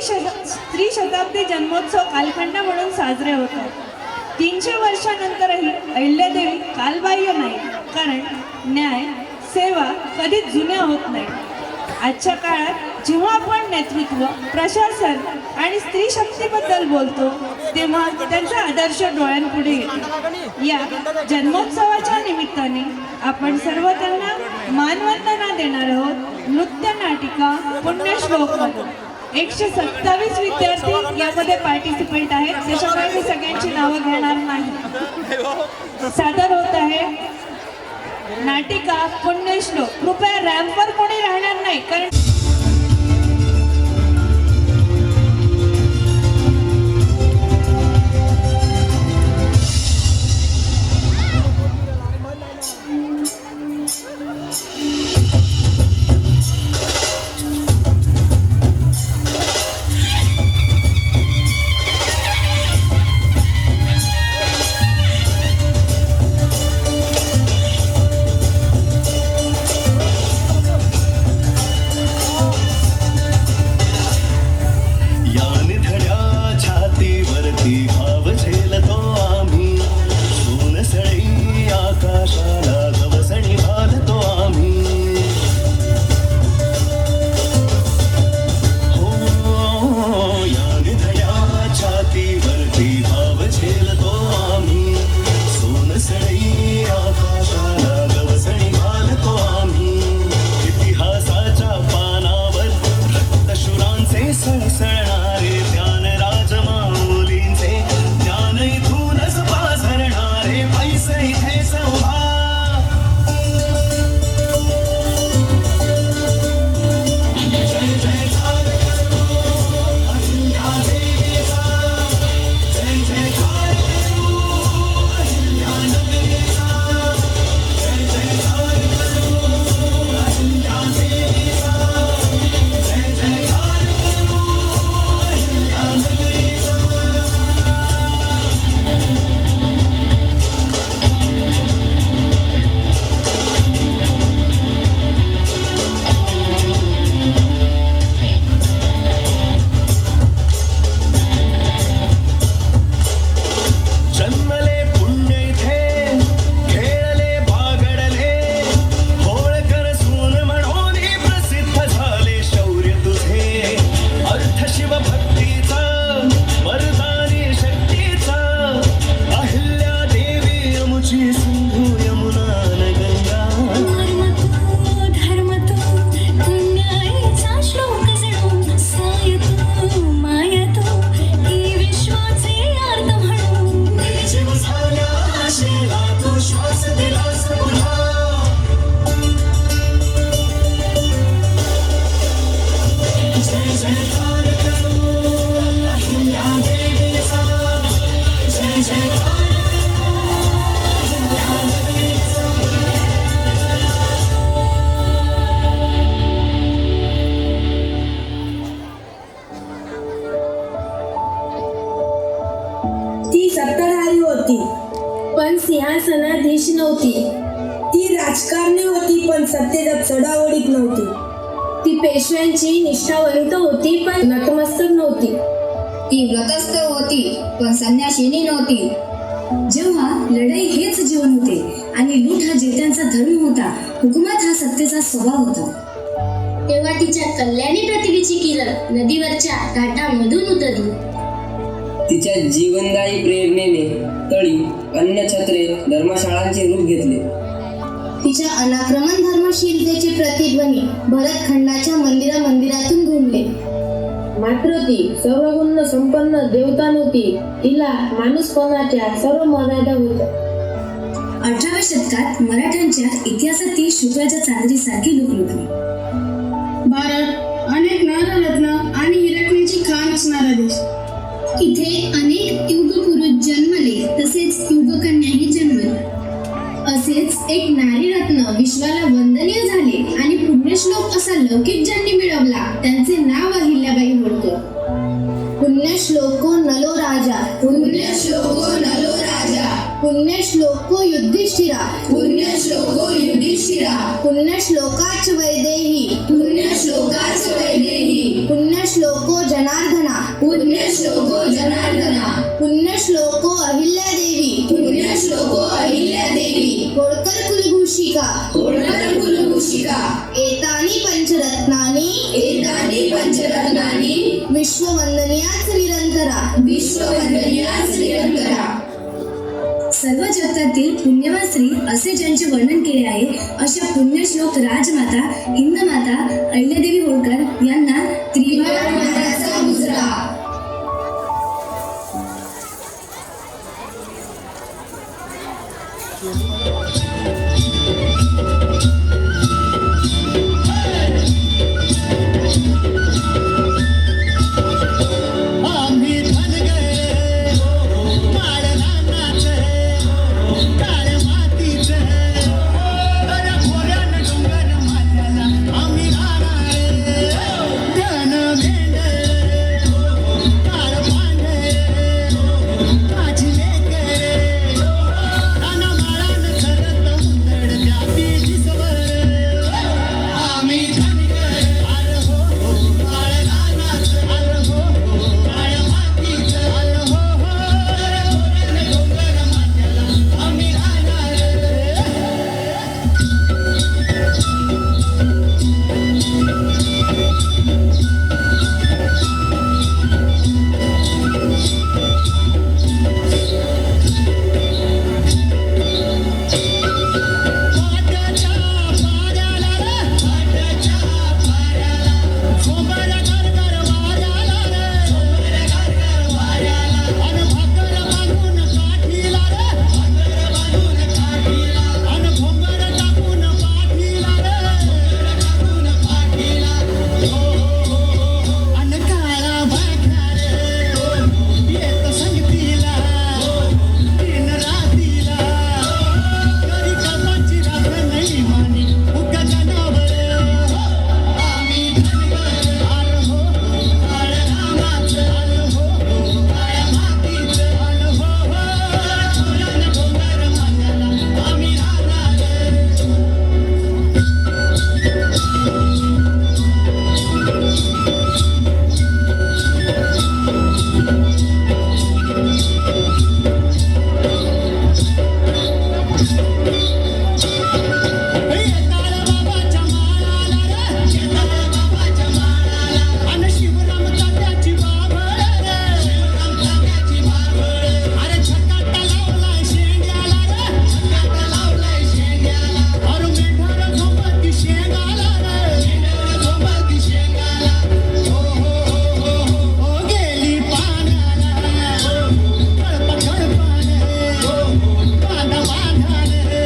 स्त्री शताब्दी जन्मोत्सव कालखंड म्हणून साजरे होतात. 300 वर्षानंतरही अहिल्यादेवी कालबाह्य नाही, कारण न्याय सेवा कधीच जुन्या होत नाही. आजच्या काळात जेव्हा आपण नेतृत्व प्रशासन आणि स्त्री शक्तीबद्दल बोलतो तेव्हा त्यांचा आदर्श डोळ्यांपुढे येतो. या जन्मोत्सवाच्या निमित्ताने आपण सर्व त्यांना मानवंदना देणार आहोत. नृत्य नाटिका पुण्यश्लोकमधून 127 विद्यार्थी यामध्ये पार्टिसिपेंट आहेत. त्याच्यामुळे मी सगळ्यांची नावं घेणार नाही. सादर होत आहे नाटिका पुण्यश्लोक. कृपया रॅम्पवर कोणी राहणार नाही, कारण सत्ताधारी होती पण सिंहासनाधीश नव्हती. ती राजकारणी होती पण सत्तेच्या चढाओढीत नव्हती. ती पेशव्यांची निष्ठावंत होती पण नतमस्तक नव्हती. ती व्रतस्थ होती पण संन्याशिनी नव्हती. जेव्हा लढाई हेच जीवन होते आणि लूट हा जेत्यांचा धर्म होता, हुकुमात हा सत्तेचा स्वभाव होता, तेव्हा तिच्या कल्याणी प्रतिभेची किरण नदीवरच्या घाटामधून उतरली. तिच्या जीवनदायी प्रेरणेने तळी, अन्नछत्रे, धर्मशाळांचे रूप घेतले. तिच्या अनाक्रमण धर्मशीलतेचे प्रतिध्वनी भरतखंडाच्या मंदिरातून घुमले. मात्र ती सर्वगुण संपन्न देवता नव्हती. तिला माणूसपणाच्या सर्व मर्यादा होत्या. 18व्या शतकात मराठ्यांच्या इतिहासात ती शुक्राच्या चांदणीसारखी लुकलुकली. भारत अनेक नररत्न आणि हिरकणीची खाण असणारा देश. इथे अनेक युगपुरुष जन्मले तसेच युगकन्याही जन्मले. असेच एक नारी रत्न विश्वाला वंदनीय झाले आणि पुण्यश्लोक असा लौकिक ज्यांनी मिळवला त्यांचे नाव अहिल्याबाई होळकर. पुण्यश्लोको नलो राजा, पुण्यश्लोको नलो राजा, पुण्यश्लोको युधिष्ठिरा, पुण्यश्लोको युधिष्ठिरा, पुण्यश्लोकाच वैदेही, पुण्यश्लोकाच वैदेही, पुण्यश्लोको जनार्दन, पुण्यश्लोको जनार्दना, पुण्यश्लोको अहिल्यादेवी, पुण्यश्लोको अहिल्यादेवी, होळकर कुलभूषिका, होळकर कुलभूषिका, एतानि पंचरत्नानि, एतानि पंचरत्नानि, विश्ववंदनीयाच निरंतरा, विश्ववंदनीयाच निरंतरा. सर्व जगतातील पुण्यवान स्त्री असे ज्यांचे वर्णन केले आहे अशा पुण्यश्लोक राजमाता हिंदमाता अहिल्यादेवी होळकर यांना त्रिवार मानाचा मुजरा. आम्ही धनगर काळरानाचं काळ मातीचं तर खोऱ्यान डोंगर माथ्याला आम्ही राहणार धन मेंढ काळ पांढर माझी लेकर रानामाळानं सरत उंदड द्यावी दिसवर आम्ही धनगर अर हो काळरानाचं अर हो काळ मातीचं अर हो खोऱ्यान डोंगर माथ्याला आम्ही राहणार वाट्याच्या पाऱ्याला रे वाट्याच्या पाऱ्याला सोबर गरगर वाऱ्याला रे सोबर गरगर वाऱ्याला अन भाकर बांधून काठीला रे भाकर बांधून काठीला अन भोंगर टाकून पाठीला रे भोंगर टाकून पाठीला अन काळा भाठा रे येत संगतीला दिन रातीला तरी कामाची राख नाही मानी उगा जनावर आम्ही धनगर आर हो काळरानाचं आर हो काळ्या मातीचं आर हो खोऱ्यान डोंगर माथ्याला आम्ही राहणार येताळ बाबाच्या माळाला रे येताळ बाबाच्या माळाला अन शिवराम तात्याची बाभळ रे शिवराम तात्याची बाभळ अरे छटाटा लावलाय शेंड्याला रे छटाटा लावलाय शेंड्याला अरे मेंढर झोपती शेंगाला रे मेंढर झोपती शेंगाला हो हो हो हो हो गेली पाण्याला कळप कळपाने बांधा बांधाने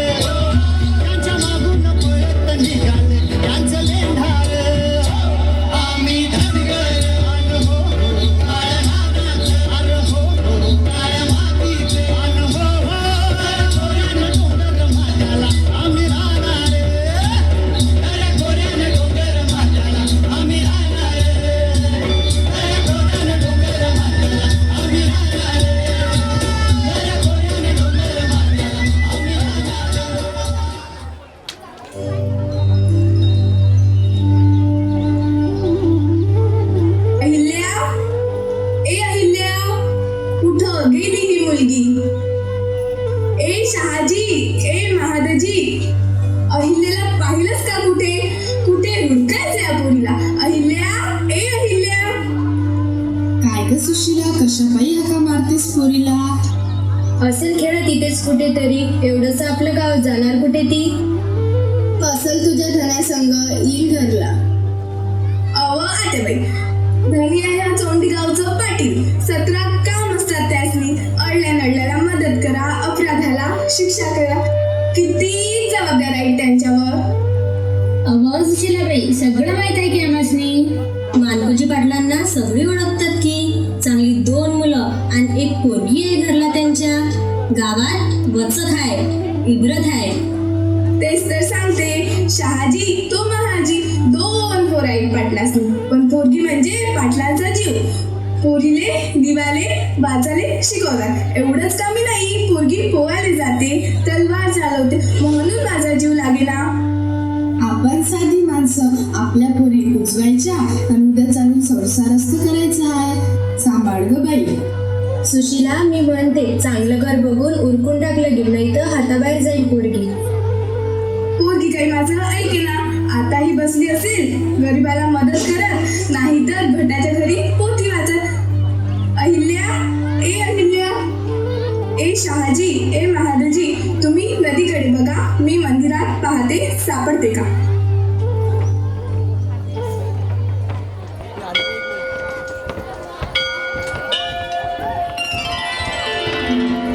त्यांच्या मागून पळत निघाले त्यांचं लेंढार आम्ही धनगर अन हो काळरानाचं अन हो काळ्या मातीचं अन हो खोऱ्यान डोंगर माथ्याला आम्ही राहणार अरे खोऱ्यान डोंगर माथ्याला आम्ही राहणार अरे खोऱ्यान डोंगर माथ्याला आम्ही राहणार अरे खोऱ्यान डोंगर माथ्याला आम्ही राहणार. अहिल्या ए अहिल्या कुठं गेली ही मुलगी ए शहाजी ए महादजी अहिल्याला पाहिलंच का कुठे कुठे हुडकायचं या पोरीला अहिल्या ए अहिल्या काय ग सुशिला कशा पायी हाका मारतेस पोरीला? असेल खेळ तिथेच कुठेतरी एवढंच आपलं गाव जाणार कुठे ती असल तुझ्या धनासंग येईल घरला. अव आतेबाई धनी आहे हा चोंडी गावचं पाटील 17 काम असतात त्यासनी अडल्या नडल्याला मदत करा अपराधाला शिक्षा करा किती जबाबदार आहे त्यांच्यावर. अवं सुशीलाबाई सगळं माहित आहे की आम्हासनी. मानकोजी पाटलांना सगळी ओळखतात की चांगली 2 मुलं आणि एक पोरगी आहे घरला त्यांच्या गावात वचक आहे इब्रत आहे. तेच तर सांगते शहाजी तो महाजी 2 पोर आहेत पाटलासनी पण पोरगी म्हणजे पाटलांचा जीव. पोरीले दिवाले वाचाले शिकवतात एवढंच कमी नाही पोरगी पोहायला जाते तलवार चालवते म्हणून माझा जीव लागेना. आपण साधी माणसं आपल्या पोरी उजवायच्या आणि उद्या चालून संसारस्थ करायचा आहे. ग बाई. सुशीला, मी म्हणते चांगलं घर बघून उरकून टाकलं गेलं, नाही तर हाताबाहेर जाईल पोरगी. पोरगी काही माझं ऐके ना, आताही बसली असेल गरीबाला मदत करत, नाही तर भटाच्या घरी पोथी वाचत. अहिल्या, ए अहिल्या, ए शहाजी, ए महादजी, तुम्ही नदीकडे बघा, मी मंदिरात पाहते सापडते का.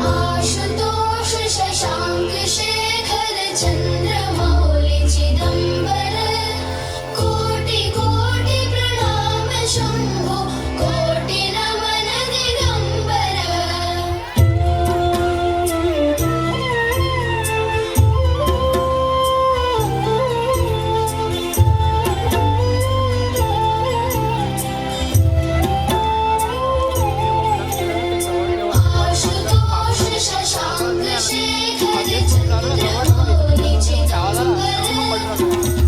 आशुतोष शशांक शेखर चंद्रमौली चिदंबर कोटि कोटि प्रणाम शंभो कोटि नमन दिगंबर. आशुतोष शशांक शेखर चंद्रमौली चिदंबर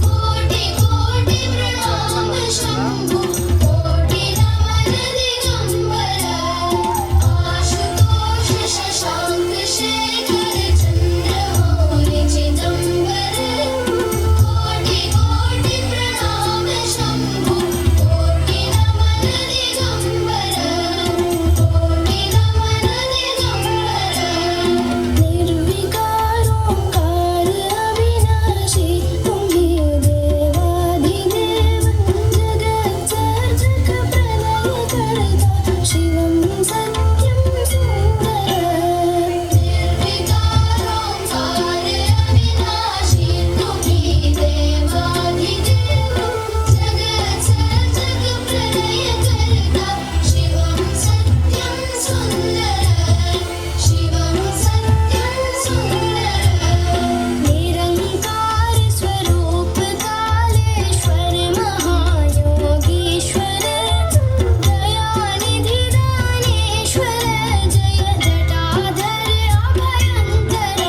कोटि कोटि प्रणाम शंभो कोटि नमन दिगंबर. आशुतोष शशांक शेखर चंद्रमौली चिदंबर कोटि कोटि प्रणाम शंभो कोटि नमन दिगंबर कोटि नमन दिगंबर. निर्विकार ओंकार अविनाशी तुम्ही देवाधिदेव जगत्सर्जक प्रलय करता शिवं सत्यं सुंदर. निर्विकार ओंकार अविनाशी तुम्ही देवाधिदेव जगत्सर्जक प्रलय करता शिवं सत्यं सुंदर शिवं सत्यं सुंदर. निरंकार स्वरूप कालेश्वर महायोगीश्वर दयानिधि दानेश्वर जय जटाधर अभयंकर.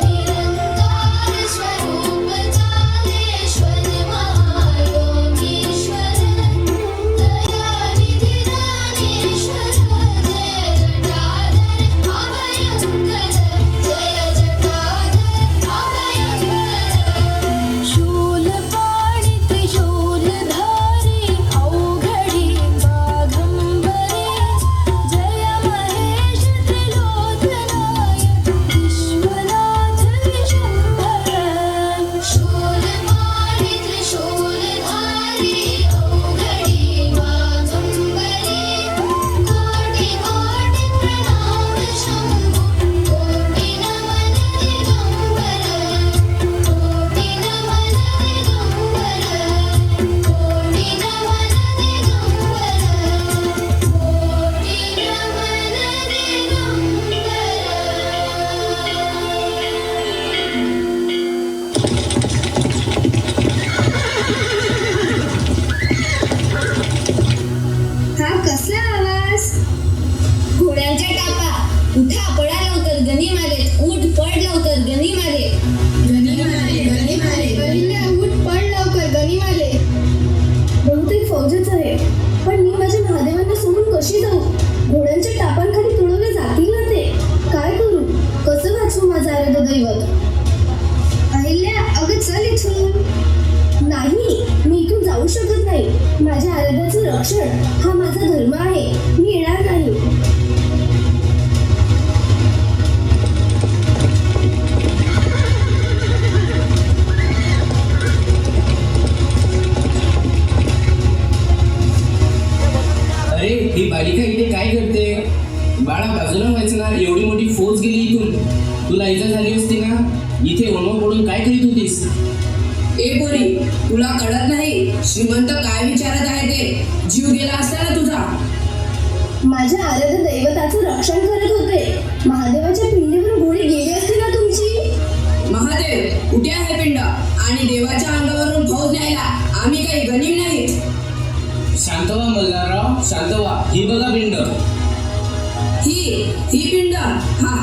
निरंकार स्वरूप कालेश्वर महायोगीश्वर दयानिधि दानेश्वर जय जटाधर अभयंकर जय जटाधर अभयंकर. शूलपाणि त्रिशूलधारी अवघडी वाघंबरी जय महेश त्रिलोचनाय विश्वनाथ विशंभर. शूलपाणि त्रिशूलधारी अवघडी वाघंबरी कोटि कोटि प्रणाम शंभो कोटि नमन दिगंबर कोटि नमन दिगंबर कोटि नमन दिगंबर. हा कसला आवाज. घोड्यांच्या टापा. उठा पळा लवकर गणी मारे. उठ पड लवकर गणी मारे. अहिल्या, उठ पड लवकर, गणी मारे. बहुतेक फौजच आहे, पण मी माझ्या महादेवांना सोडून कशी जाऊ. घोड्यांच्या टापांखाली तुडवले जातील ना ते. काय करू, कसं वाचवू माझं आराध्य दैवत. अहिल्या, अगं चल इथून. नाही, मी इथून जाऊ शकत नाही. माझ्या आराध्याचं रक्षण हा माझा धर्म आहे. मी येणार नाही. अरे ही बालिका इथे काय करते. बाळा बाजूला व्हायचं ना, एवढी मोठी फौज गेली इथून. तुला इजा झाली असती ना, इथे वनवा पडून काय करीत होतीस. ए पोरी, तुला कळत नाही श्रीमंत काय विचारत आहे ते. जीव गेला असता ना तुझा. माझ्या आराध्य दैवताचं रक्षण करत होते. महादेवाच्या पिंडीवर गोळी गेली असती ना तुमची. महादेव कुठे आहे पिंड. आणि देवाच्या अंगावरून फौज न्यायला आम्ही काही गणीम नाहीत. शांत व्हा मल्हारराव, शांत व्हा. ही बघा पिंड. ही पिंड. हा,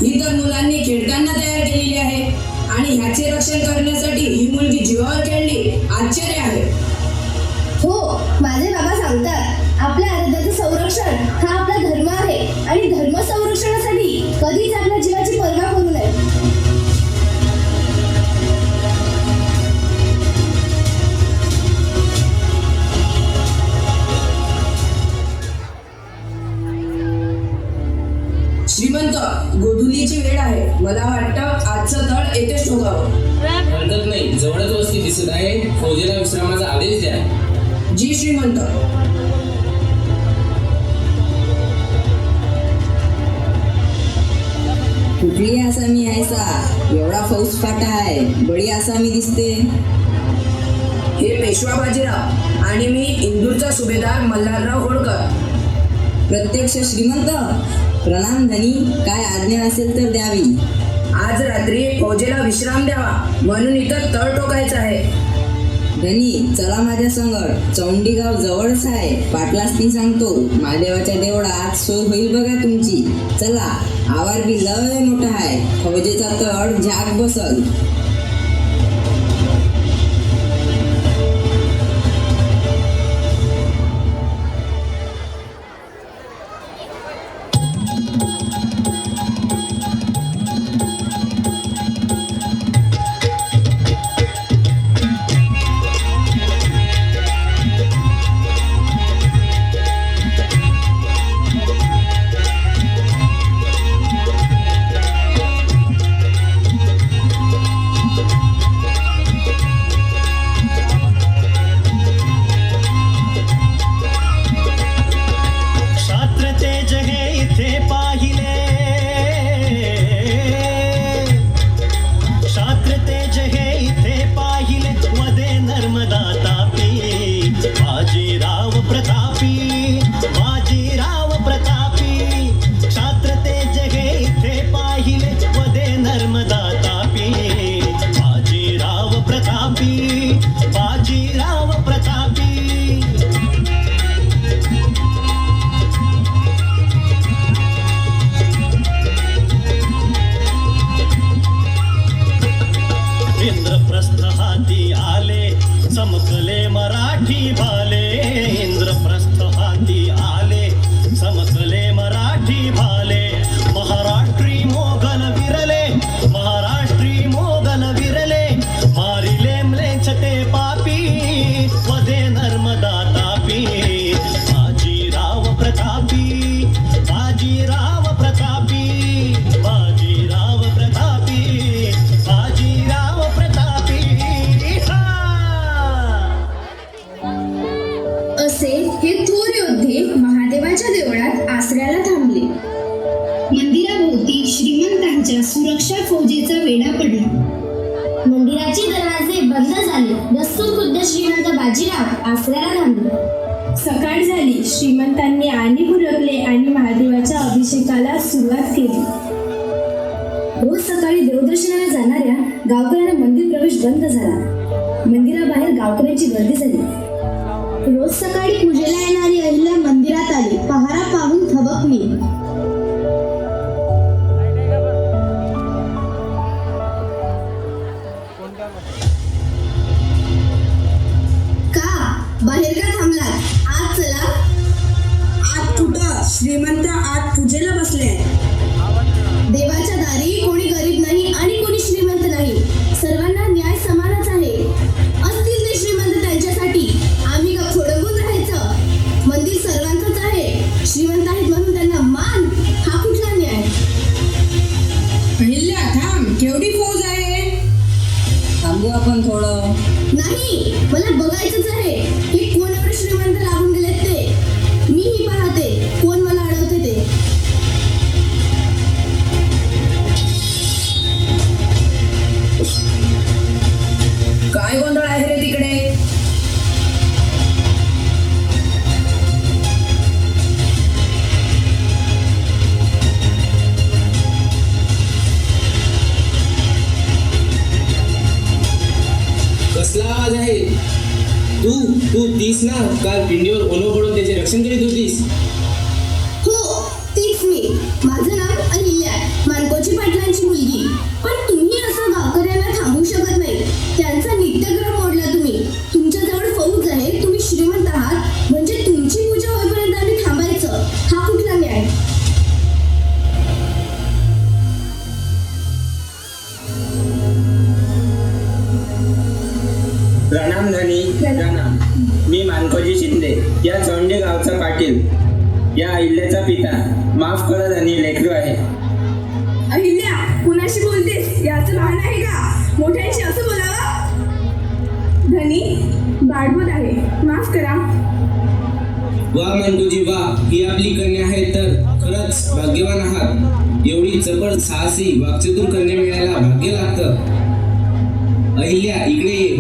ही तर मुलांनी खेळताना तयार केलेली आहे. आणि ह्याचे रक्षण करण्यासाठी ही मुलगी जीवावर खेळली. आश्चर्य आहे. हो, माझे बाबा सांगतात आपल्या आराध्याचं संरक्षण गोधुलीची वेळ आहे. मला वाटतं आजचं तळ येथेच ठोकावं. हरकत नाही, जवळच वस्ती दिसत आहे. फौजेला विश्रामाचा आदेश द्या. जी श्रीमंत. कुठली आसामी आहे सा? एवढा फौज फाटा आहे, बडी आसामी दिसते. हे पेशवा बाजीराव आणि मी इंदूरचा सुभेदार मल्हारराव होळकर. प्रत्यक्ष श्रीमंत. प्रणाम धनी, काय आज्ञा असेल तर द्यावी. आज रात्री फौजेला विश्राम द्यावा म्हणून इथं तळ टोकायचं आहे. धनी, चला माझ्या संगड. चौंडीगाव जवळच आहे. पाटलास ती सांगतो, महादेवाच्या देवळात सोय होईल बघा तुमची. चला, आवार बी लय मोठा आहे. फौजेचा तळ झाक बसल. क्षात्र तेज हे इथे पाहिले, क्षात्र तेज हे इथे पाहिले, वदे नर्मदा तापी, बाजीराव प्रतापी, बाजीराव प्रतापी. क्षात्र तेज हे इथे पाहिले, वदे नर्मदा तापी, बाजीराव प्रतापी, बाजीराव प्रतापी. इंद्रप्रस्थ हाती आले, चमकले मराठी भाले. इंद्रप्रस्थ हाती आले, चमकले मराठी भाले. महाराष्ट्री मोगल विरले, महाराष्ट्री मोगल विरले, मारिले म्लेच्छ ते पापी, वदे नर्मदा तापी, बाजीराव प्रतापी, बाजीराव प्रतापी, बाजीराव प्रतापी, बाजीराव प्रतापी. हा! असे हे थोर योद्धे महादेवाच्या देवळात आसऱ्याला थांबले. मंदिराभोवती श्रीमंतांच्या सुरक्षा फौजेचा वेढा पडला. मंदिराचे दरवाजे बंद झाले. दस्तूर खुद्द श्रीमंत बाजीराव आसऱ्याला थांबले. सकाळ झाली. श्रीमंतांनी आणि फुलकले आणि महादेवाच्या अभिषेकाला सुरुवात केली. रोज सकाळी देवदर्शनाला जाणाऱ्या गावकऱ्यांना मंदिर प्रवेश बंद झाला. मंदिराबाहेर गावकऱ्यांची गर्दी झाली. रोज सकाळी पूजेला येणारी अहिल्या मंदिरात आली. पहारा पाहून थबकली. का बाहेर का थांबलात? आत चला. आत कुठं? श्रीमंत आत पूजेला बसले. देवाच्या दारी कोणी गरीब नाही आणि कोणी श्रीमंत नाही. सर्वांना न्याय समानच आहे. असतील ते श्रीमंत त्यांच्यासाठी, आम्ही का खोडंबून राहायचं? मंदिर सर्वांचंच आहे. श्रीमंत आहेत म्हणून त्यांना मान, हा कुठला न्याय? अहिल्या थांब, केवढी फौज आहे? थांबू आपण थोडं. नाही, मला बघायचंच आहे. हे कोण एवढे श्रीमंत लागून गेलेत ते. मीही पाहते कोण मला अडवते ते. काय गोंधळ आहे रे तिकडे? कसला आवाज आहे? तू तू तीस ना, काल पिंडीवर ओलो पडून त्याचे रक्षण करीत होतीस. हो, तीच मी. माझं नाव अहिल्या, मानकोची पाटलांची मुलगी. पण तुम्ही असं गावकऱ्यांना थांबवू शकत नाही. त्यांचा नित्यक्रम मोडला तुम्ही. तुमच्याजवळ फौज आहे, तुम्ही श्रीमंत आहात, म्हणजे तुमची पूजा होईपर्यंत आम्ही थांबायचं, हा कुठला न्याय? प्रणाम धनी, प्रणाम. मी मानकोजी शिंदे, या चौंडी गावचा पाटील, या अहिल्याचा पिता. माफ करा धनी, लेकरू आहे. अशी बोलतेस याचं भान आहे का? मोठ्यांशी असं बोलावं? धनी बाळबोध आहे, माफ करा. वा मानकोजी वा, ही आपली कन्या आहे तर खरंच भाग्यवान आहात. एवढी चपळ साहसी वाक्चतुर कन्या मिळायला भाग्य लागतं. अहिल्या इकडे ये.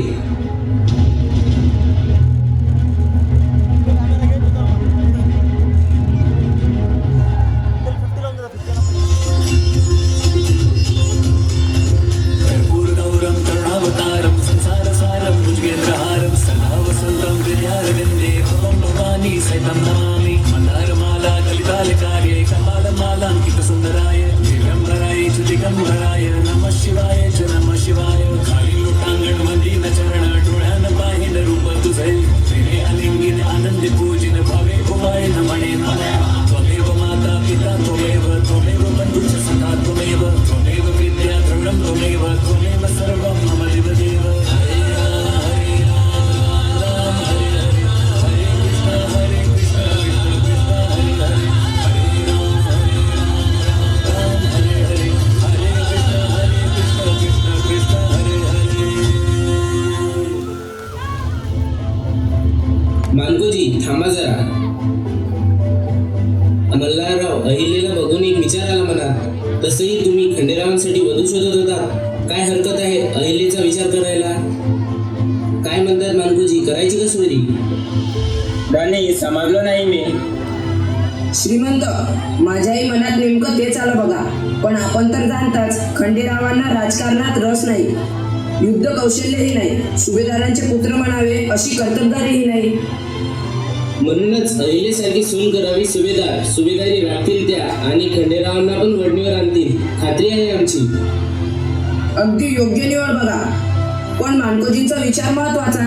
कर्पूरगौरं करुणावतारं संसारसारं भुजगेन्द्रहारं सदा वसन्तं हृदयारविन्दे भवं भवानी सहितं नमामि. मन्दारमाला कलितालकार्ये कपालमालाङ्कितसुन्दराय दिगम्बराय च दिगम्बराय नमः शिवाय च नमः शिवाय. खाली लोटांगण मधीन चरण डोळ्यान पाहिन रूप तुझे. प्रेमे अलिंगिन आनंदी पूजिन भावे उभाय नमणे नमः. त्वमेव माता पिता त्वमेव बन्धुश्च सखा त्वमेव विद्या द्रविणं त्वमेव सर्वं मम देवदेव. हरे राम हरे राम हरे हरे हरे कृष्ण कृष्ण कृष्ण हरे हरे हरे राम हरे हरे हरे कृष्ण कृष्ण कृष्ण हरे हरे. मानकोजी थांबा जरा. मल्हारराव, अहिल्याला बघून एक विचार आला मनात. तसंही तुम्ही खंडेरावांसाठी वधू शोधत होता. काय हरकत आहे अहिल्याचा विचार करायला? काय म्हणतात मानकोजी, करायची का सोयरी? धनी समजलो नाही मी. श्रीमंत, माझ्याही मनात नेमकं तेच आलं बघा. पण आपण तर जाणताच खंडेरावांना राजकारणात रस नाही, युद्ध कौशल्यही नाही, सुभेदारांचे पुत्र म्हणावे अशी कर्तबगारीही नाही. म्हणूनच अहिल्यासारखी सून करावी सुभेदारी राखतील त्या आणि खंडेरावांना पण वडणीवर आणतील, खात्री आहे आमची. अगदी योग्य निवड बघा. पण मानकोजींचा विचार महत्वाचा.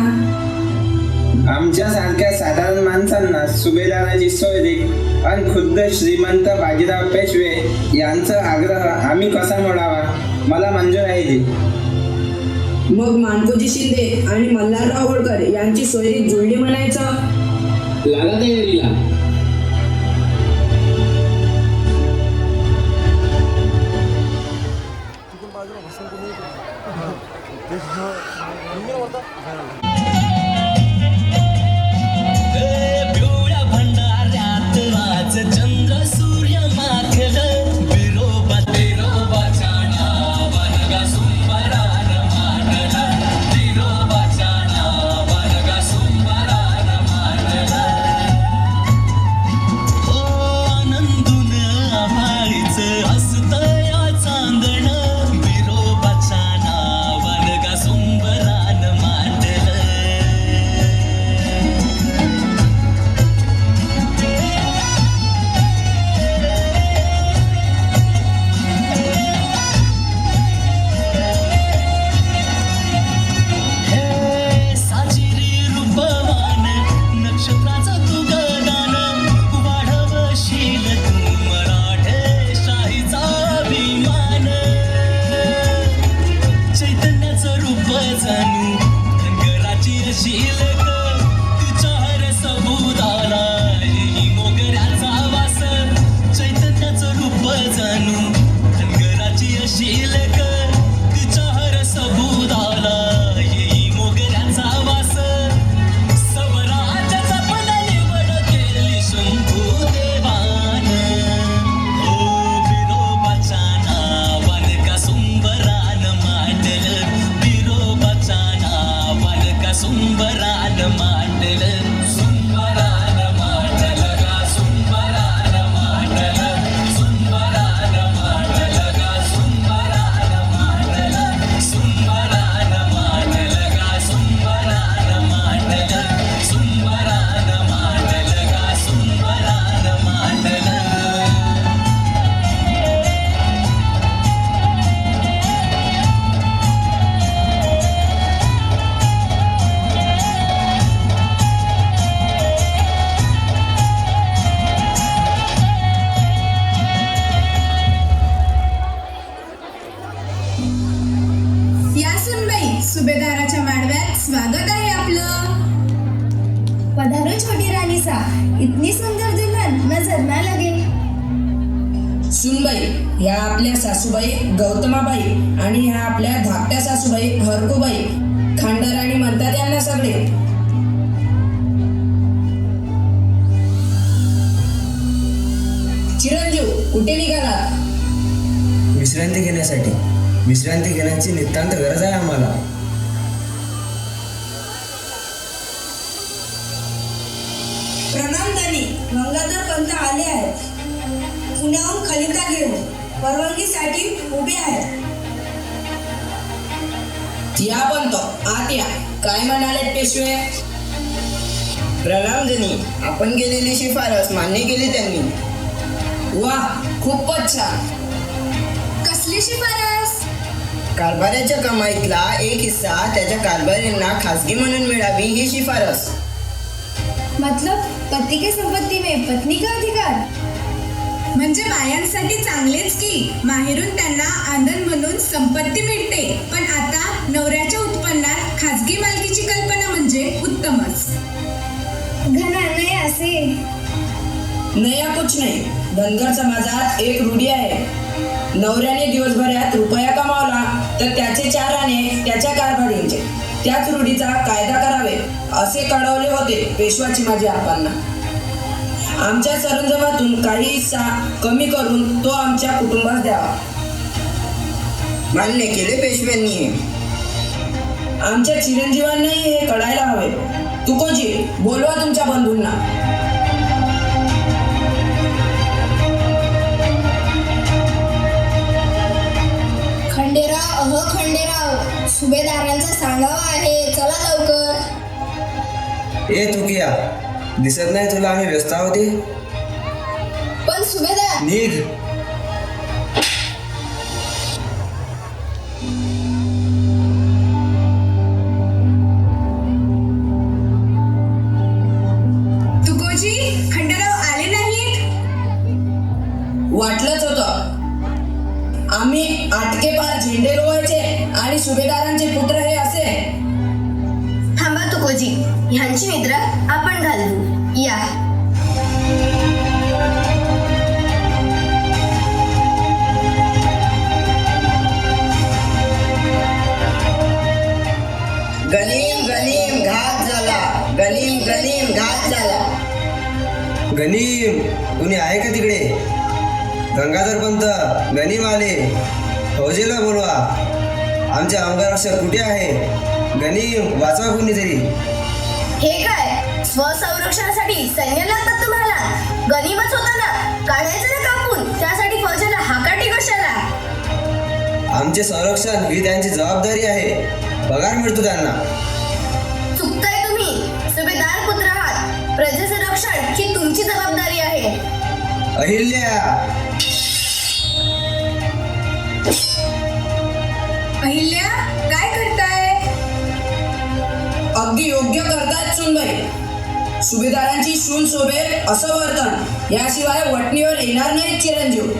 आमच्यासारख्या साधारण माणसांना सुभेदाराची सोय दे आणि खुद्द श्रीमंत बाजीराव पेशवे यांचा आग्रह आम्ही कसा मोडावा? मला मंजूर आहे ते. मग मानकोजी शिंदे आणि मल्हारराव होळकर यांची सोयरीक जुळली म्हणायचं. लागा तयारीला. पिवळ्या भंडाऱ्यात आज चंद्र सूर्य माखलं. बिरोबाच्या नावान गा सुंबरान मांडलं. बिरोबाच्या नावान गा सुंबरान मांडलं. हो आनंदून आभाळीचं हसतया चांदण. बिरोबाच्या नावान गा सुंबरान मांडलं. हे साजिरी रूपवान नक्षत्राचं तू गदान. वाढवशील तू मराठे शाहीचा अभिमान. चैतन्याचं रूप जाणू धनगराची अशील ग. तुझ्या हर सबुदाला येई मोगऱ्याचा वास. चैतन्याचं रूप जाणू धनगराची अशील ग. तुझ्या हर सबुदाला येई मोगऱ्याचा वास. स्वराज्याचा पण निवड केली शंभू देवान. हो बिरोबाच्या नावान का सुंबरान मांडलं. बिरोबाच्या नावान का सुंबरान मांडलं. सुंबरान मांडलं गा सुंबरान मांडलं. सुंबरान मांडलं गा सुंबरान मांडलं. सुंबरान मांडलं गा सुंबरान मांडलं. सुंबरान मांडलं गा सुंबरान मांडलं. या सुनबाई, सुभेदाराच्या वाडव्यात स्वागत आहे आपलं. पधारो छोटी रानी सा, इतनी सुंदर दुल्हन नजर ना लगे. सुनबाई ह्या आपल्या सासूबाई गौतमाबाई आणि ह्या आपल्या धाकट्या सासूबाई हरकूबाई. खांडराणी म्हणतात यांना सगळे. चिरंजीव कुठे निघालात? विश्रांती घेण्यासाठी. विश्रांती घेण्याची नितांत गरज आहे आम्हाला. प्रणाम धनी. गंगाधर पंत आले आहेत. पुण्याहून खलिता घेऊन परवानगीसाठी उभे आहेत. या पंत आत या. काय म्हणाले पेशवे? प्रणाम धनी, आपण केलेली शिफारस मान्य केली त्यांनी. वा, खूपच छान. कसली शिफारस? कारभाराच्या कमाईतला एक हिस्सा त्याच्या कारभारींना खासगी म्हणून मिळावी ही शिफारस. मतलब पती के संपत्ती में पत्नी का अधिकार. म्हणजे बायांसाठी चांगलेच की माहेरून त्यांना आनंद म्हणून संपत्ती मिळते, पण आता नवऱ्याच्या उत्पन्नात खासगी मालकीची कल्पना म्हणजे उत्तमच. घना नाही असे. नया कुछ नाही. धनगर समाजात एक रूढी आहे. नवऱ्याने दिवसभरात रुपया कमावला तर त्याचे 4 आणे त्याच्या कारभारींचे. त्याच रूढीचा कायदा करावे असे कळवले होते पेशवा चिमाजी आपांना. आमच्या सरंजामातून काही हिस्सा कमी करून तो आमच्या कुटुंबास द्यावा. मान्य केले पेशव्यांनी हे. आमच्या चिरंजीवांनाही हे कळायला हवे. तुकोजी, बोलवा तुमच्या बंधूंना. खंडेराव, खंडेराव, सुभेदारांचा सांगावा आहे, चला लवकर. ए तुकिया, दिसत नाही तुला आम्ही व्यस्त आहोत? पण सुभेदार, निघ. तुकोजी, खंडराव आले नाहीत? वाटलंच होतं. आम्ही आटके पार झेंडे रोवायचे आणि सुभेदारांचे पुत्र हे असे. थांबा तुकोजी, ह्यांची मित्र आपण घालू. या. गनीम गनीम घात झाला. गनीम गनीम घात झाला. गनीम, कुणी आहे का तिकडे? गंगाधर पंत, गनीम आले. फौजेला बोलवा. आमच्या अंगरक्षक कुठे आहे? गनीम, वाचवा कुणीतरी. हे काय, स्वसंरक्षणासाठी सैन्य लागतात तुम्हाला? गनिमच होता ना, काढायचं ना कापून. त्यासाठी फौजेला हाकाटी कशाला? आमचे संरक्षण ही त्यांची जबाबदारी आहे. पगार मिळतो त्यांना. चुकताय तुम्ही. सुभेदार पुत्र आहात. प्रजेचं रक्षण ही तुमची जबाबदारी आहे. अहिल्या, अहिल्या, काय करताय? अगदी योग्य करतायत सुनबाई. सुभेदारांची सून शोभेल असं वर्तन, याशिवाय वटणीवर येणार नाही चिरंजीव.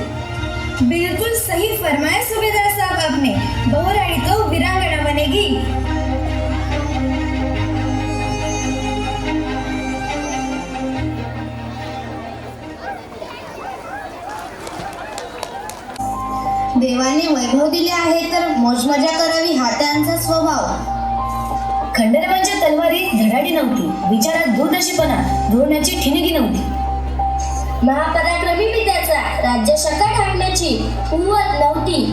बिल्कुल सही फरमाया सुभेदार साहब आपने. बहुरानी तो वीरांगना बनेगी. देवाने वैभव दिले आहे तर मोजमजा करावी हा त्यांचा स्वभाव. खंडरावांच्या तलवारीत धडाडी नव्हती, विचारात दूरदर्शीपणा, धोरणाची ठिणगी नव्हती. महापराक्रमी पित्याचा राज्य शकाट हाणण्याची कुवत नव्हती.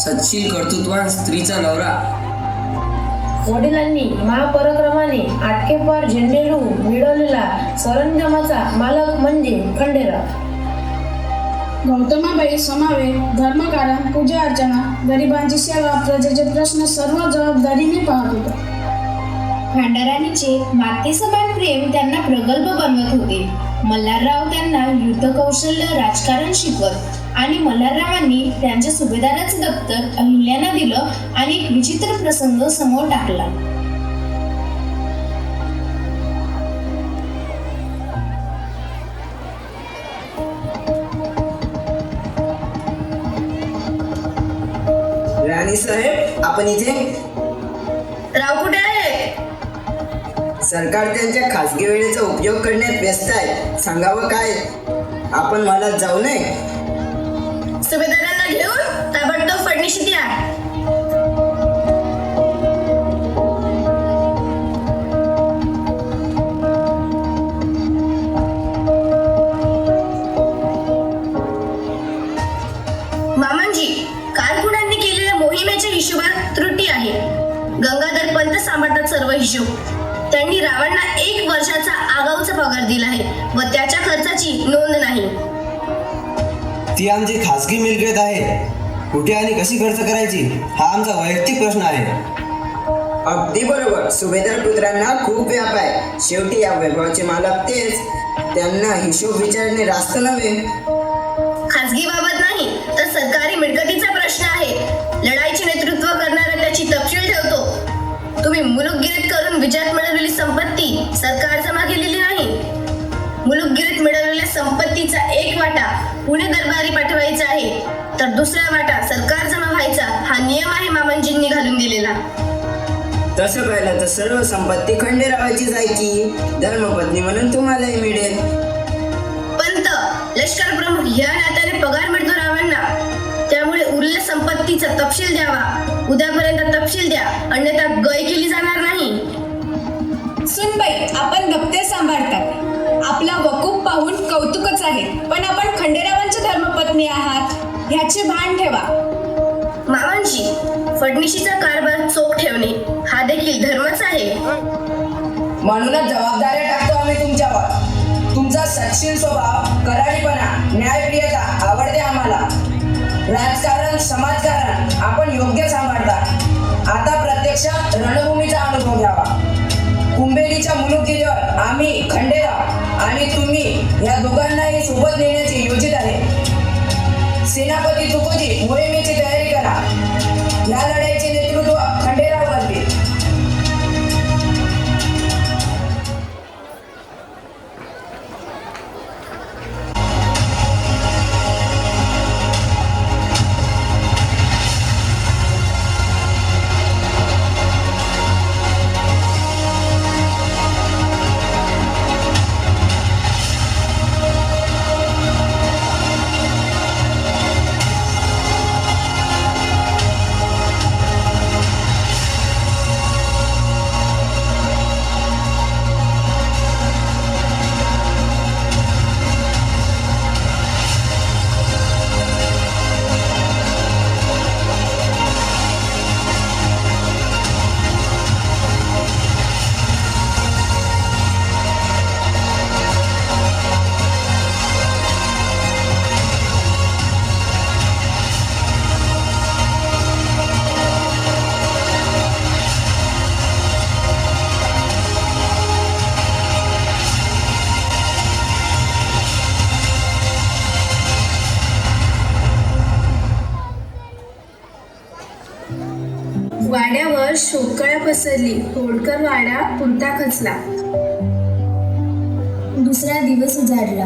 सत्शील कर्तृत्वान स्त्रीचा नवरा. वडिलांनी महापराक्रमाने आटकेपार झेंडेरू मिळवलेला सरंजामाचा मालक म्हणजे खंडेराव. गौतमाबाई समावे, धर्मकारण, पूजा अर्चना, गरिबांची सेवा, प्रजेचे प्रश्न सर्व जबाबदारीने पाहत होता. खंडराणीचे मातेसमान प्रेम त्यांना प्रगल्भ बनवत होते. मल्हारराव त्यांना युद्धकौशल्य, राजकारण शिकवत आणि मल्हाररावांनी त्यांच्या सुभेदाराचं दप्तर अहिल्याला दिलं आणि एक विचित्र प्रसंग समोर टाकला. राणी साहेब, आपण इथे? राव कुठे आहे? सरकार त्यांच्या खासगी वेळेचा उपयोग करण्यात व्यस्त आहे. सांगावं काय? आपण मला जाऊ नये. सुभेदारांना घेऊन ताबडतोब फडणीशीत या. मामांजी, कारकुनांनी केलेल्या मोहिमेच्या हिशोबात त्रुटी आहे. गंगाधर पंत सांभाळतात सर्व हिशोब. त्यांनी रावणला 1 वर्षाचा आगाऊचा पगार दिला आहे व त्याच्या खर्चाची नोंद नाही. ती आमची खासगी मिलकत आहे. कुठे आणि कशी खर्च करायची हा आमचा वैयक्तिक प्रश्न आहे. अगदी बरोबर. सुभेदार पुत्रांना खूप व्याप आहे. शेवटी या वैभवाचे मालक तेच. त्यांना हिशोब विचारणे रास्त नव्हे. खासगी बाबत नाही तर सरकारी मिळकतीचा प्रश्न आहे. लढाईचे नेतृत्व करणारा त्याची तपशील ठेवतो. तुम्ही मुलुकगिरीत करून विजयात मिळवलेली संपत्ती सरकार जमा केलेली नाही. मुलुकगिरीत मिळवलेल्या संपत्तीचा 1 वाटा पुणे दरबारी पाठवायचा आहे तर दुसरा वाटा सरकार जमा व्हायचा हा नियम आहे मामांजींनी घालून दिलेला. तसं पाहिलं तर सर्व संपत्ती खंडेरावाचीच आहे की. धर्मपत्नी म्हणून तुम्हालाही मिळेल. पंत, लष्कर प्रमुख या नात्याने पगार मिळतो रावांना. त्यामुळे उरलेल्या संपत्तीचा तपशील द्यावा. उद्यापर्यंत तपशील द्या, अन्यथा गय केली जाणार नाही. सुनबाई, आपण दप्ते सांभाळतात. आपला वकूफ पाहून कौतुकच आहे, पण आपण खंडेरावांच्या धर्मपत्नी आहात ह्याचे भान ठेवा. मामांजी, फडणीशीचा कारभार चोख ठेवणे हा देखील धर्मच आहे. म्हणूनच जबाबदाऱ्या टाकतो आम्ही तुमच्यावर. तुमचा सक्षम स्वभाव, करारीपणा, न्यायप्रियता आवडते आम्हाला. राजकारण, समाजकारण आपण योग्य सांभाळता. आता प्रत्यक्षात रणभूमीचा अनुभव घ्यावा. कुंभेरीच्या मुलुकगिरीवर आम्ही खंडेराव आणि तुम्ही या दोघांनाही सोबत नेण्याचे योजित आहे. सेनापती तुकोजी मोहिमेची तयारी करा. या लढाईचे नेतृत्व खंडेराव करतील. वाड्यावर शोककळा पसरली. होडकर वाडा पुरता खचला. दुसरा दिवस उजाडला.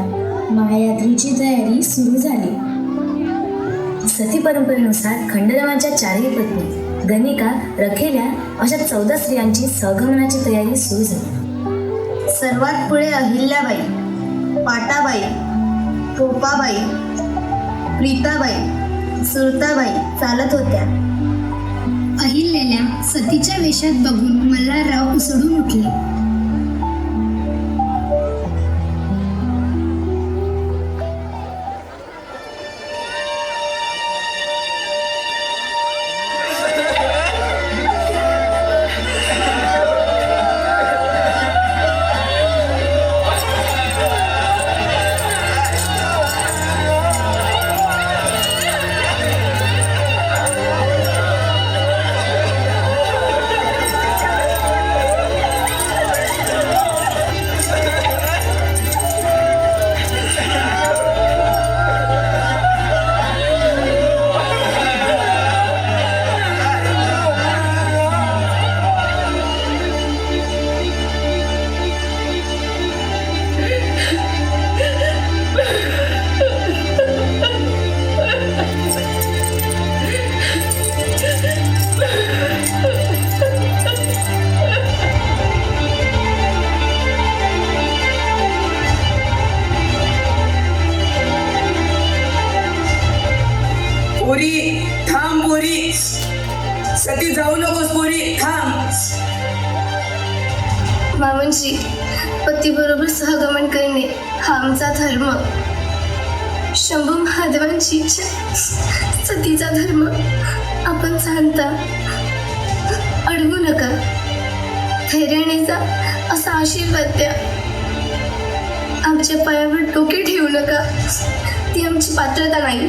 महायात्रेची तयारी सुरू झाली. सती परंपरेनुसार खंडेरावांच्या 4ही पत्नी गणिका, रखेल्या अशा 14 स्त्रियांची सहगमनाची तयारी सुरू झाली. सर्वात पुढे अहिल्याबाई, पाटाबाई, टोपाबाई, प्रीताबाई, सुरताबाई चालत होत्या. अहिल्याला सतीच्या वेशात बघून मल्हारराव उसळून उठले. मामांची पतीबरोबर सहगमन करणे हा आमचा धर्म. शंभू महादेवांची इच्छा सतीचा धर्म आपण जाणता. अडवू नका, धैर्याने जा असा आशीर्वाद द्या. आमच्या पायावर डोके ठेवू नका, ती आमची पात्रता नाही.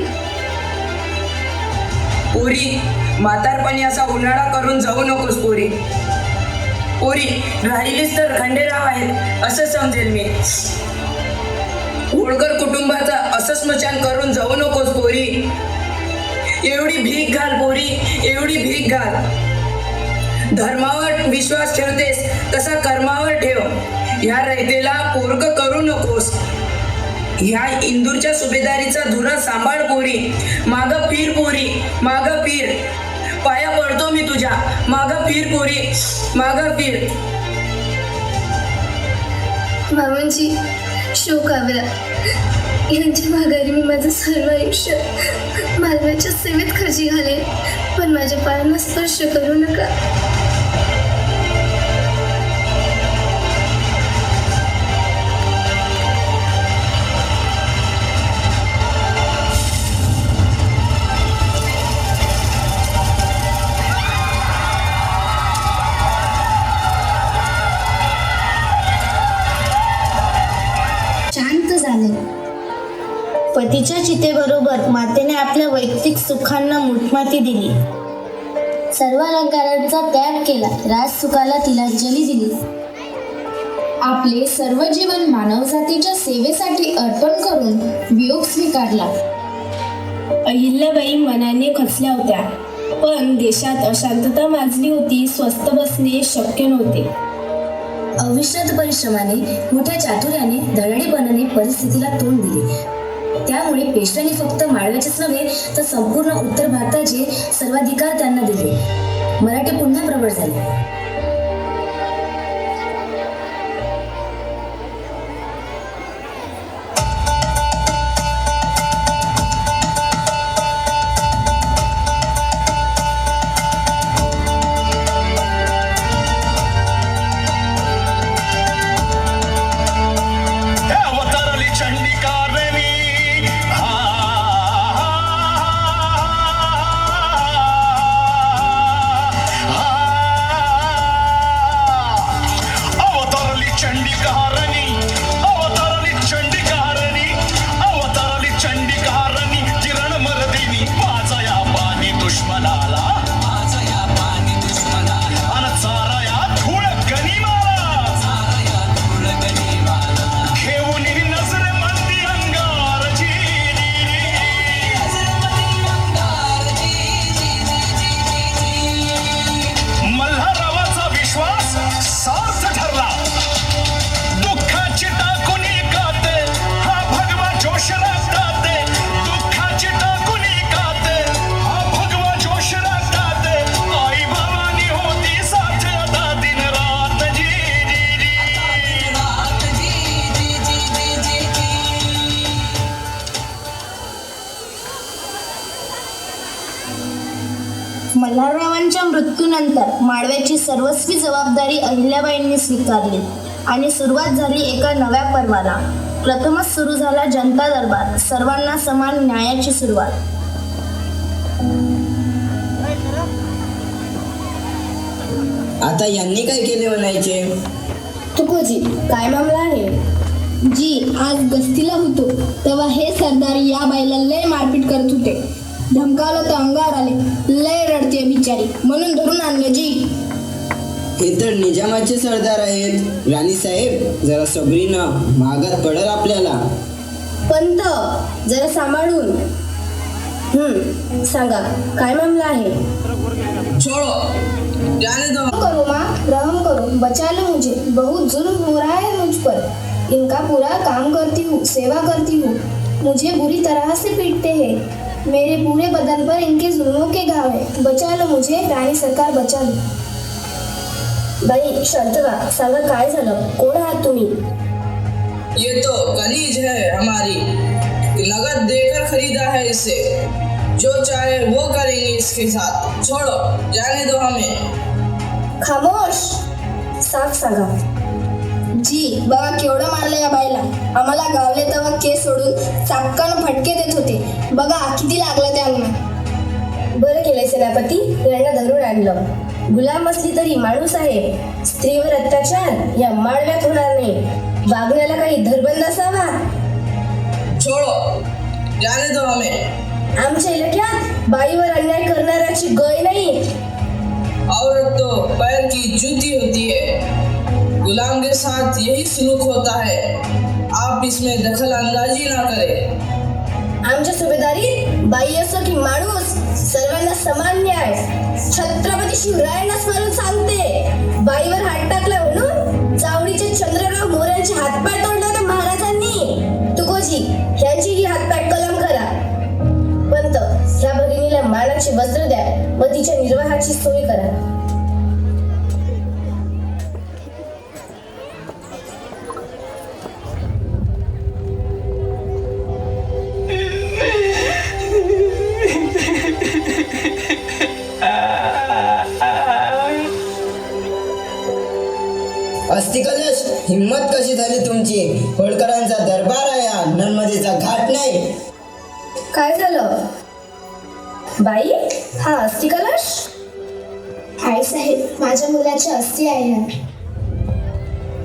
पोरी, म्हातारपणी असा उन्हाळा करून जाऊ नकोस पोरी. पोरी, राहिलीच तर खंडेराव आहेत असं समजेल मी. होळकर कुटुंबाचा असं स्मशान करून जाऊ नकोस पोरी. एवढी भीक घाल पोरी, एवढी भीक घाल. धर्मावर विश्वास ठेवतेस तसा कर्मावर ठेव. ह्या रयतेला पोरग करू नकोस. ह्या इंदूरच्या सुभेदारीचा धुरा सांभाळ पोरी. माग फिर पोरी, माग फिर. पाया पडतो मी तुझ्या. माग फिर पोरी, माग फिर. मामांची शोकावरा यांच्या माघारी मी माझं सर्व आयुष्य मालवाच्या सेवेत खर्ची घालेन, पण माझ्या पायांना स्पर्श करू नका. शांत झाले. पतीच्या चितेबरोबर मातेने आपल्या वैयक्तिक सुखांना मुठमाती दिली. सर्व अलंकारांचा त्याग केला. राजसुखाला तिलांजली दिली. आपले सर्व जीवन मानवजातीच्या सेवेसाठी अर्पण करून वियोग स्वीकारला. अहिल्याबाई मनाने खचल्या होत्या, पण देशात अशांतता माजली होती. स्वस्थ बसणे शक्य नव्हते. अविश्रांत परिश्रमाने, मोठ्या चातुर्याने, धडणीपणाने परिस्थितीला तोंड दिले. त्यामुळे पेशव्यांनी फक्त माळव्याचेच नव्हे तर संपूर्ण उत्तर भारताचे सर्वाधिकार त्यांना दिले. मराठी पुन्हा प्रबळ झाले. मल्हाररावांच्या मृत्यूनंतर माळव्याची सर्वस्वी जबाबदारी अहिल्याबाईंनी स्वीकारली आणि सुरुवात झाली एका नव्या पर्वाला. प्रथमच सुरू झाला जनता दरबार. सर्वांना समान न्यायाची सुरुवात. आता यांनी काय केले म्हणायचे? तुकोजी, काय मामला आहे? जी, आज गस्तीला होतो तेव्हा हे सरदार या बाईला लय मारपीट करत होते. धमकावलं तर अंगावर आले. लय रडते बिचारी, म्हणून धरून आणलं जी. हे तर निजामाचे सरदार आहेत. राणी साहेब, जरा सबरीनं, मागात पडल आपल्याला. पंत, जरा सांभाळून. सांगा, काय मामला आहे? छोड़ो, जाने दो. करो माँ, रहम करो, बचा लो मुझे. बहुत जुल्म हो रहा है मुझ पर. इनका पूरा काम करती हूँ, सेवा करती हूँ, मुझे बुरी तरह से पीटते हैं. मेरे पूरे बदन पर इनके जुल्मों के घाव हैं. बचा लो मुझे, रानी सरकार बचा लो. बाई शांत व्हा, सांगा काय झालं? कोण आहात तुम्ही? ये तो कनीज है हमारी. नगद देकर खरीदा है इसे. जो चाहे वो करेंगे इसके साथ. छोड़ो, जाने दो हमें. खामोश. साफ सांगा. जी बघा केवढं मारलं या बाईला. आम्हाला गावले तेव्हा केस सोडून चापकानं फटके देत होते. बघा किती लागलं त्यांना. बरं केलंय सेनापती, यांना धरून आणलं. गुलाम असली तरी माणूस आहे. स्त्रीवर अत्याचार या माळव्यात होणार नाही. वागण्याला काही धरबंद असावा. छोड़ो, जाने दो हमें. आमच्या इलाक्यात बाईवर अन्याय करणाऱ्याची गय नाही. औरत तो पैर की जूती होती है. गुलाम के साथ यही सलूक होता है. आप इसमें दखल अंदाजी ना करें. आमच्या सुभेदारीत बाई असो की माणूस सर्वांना समान न्याय. छत्रपती शिवरायांना स्मरून सांगते, बाईवर हात टाकला म्हणून चावडीचे चंद्रराव मोऱ्यांचे हातपाय तोडले होते महाराजांनी. तुकोजी यांचीही हातपाय कलम करा. पंत, ह्या भगिनीला मानाची वस्त्र द्या व तिच्या निर्वाहाची सोय करा. अस्तिकलश, हिम्मत कशी झाली तुमची? होळकरांचा दरबार आहे हा, नर्मदेचा घाट नाही. काय झालं बाई? हा अस्ति कलश? आईसाहेब, माझ्या मुलाची अस्थी आहे ह्यात.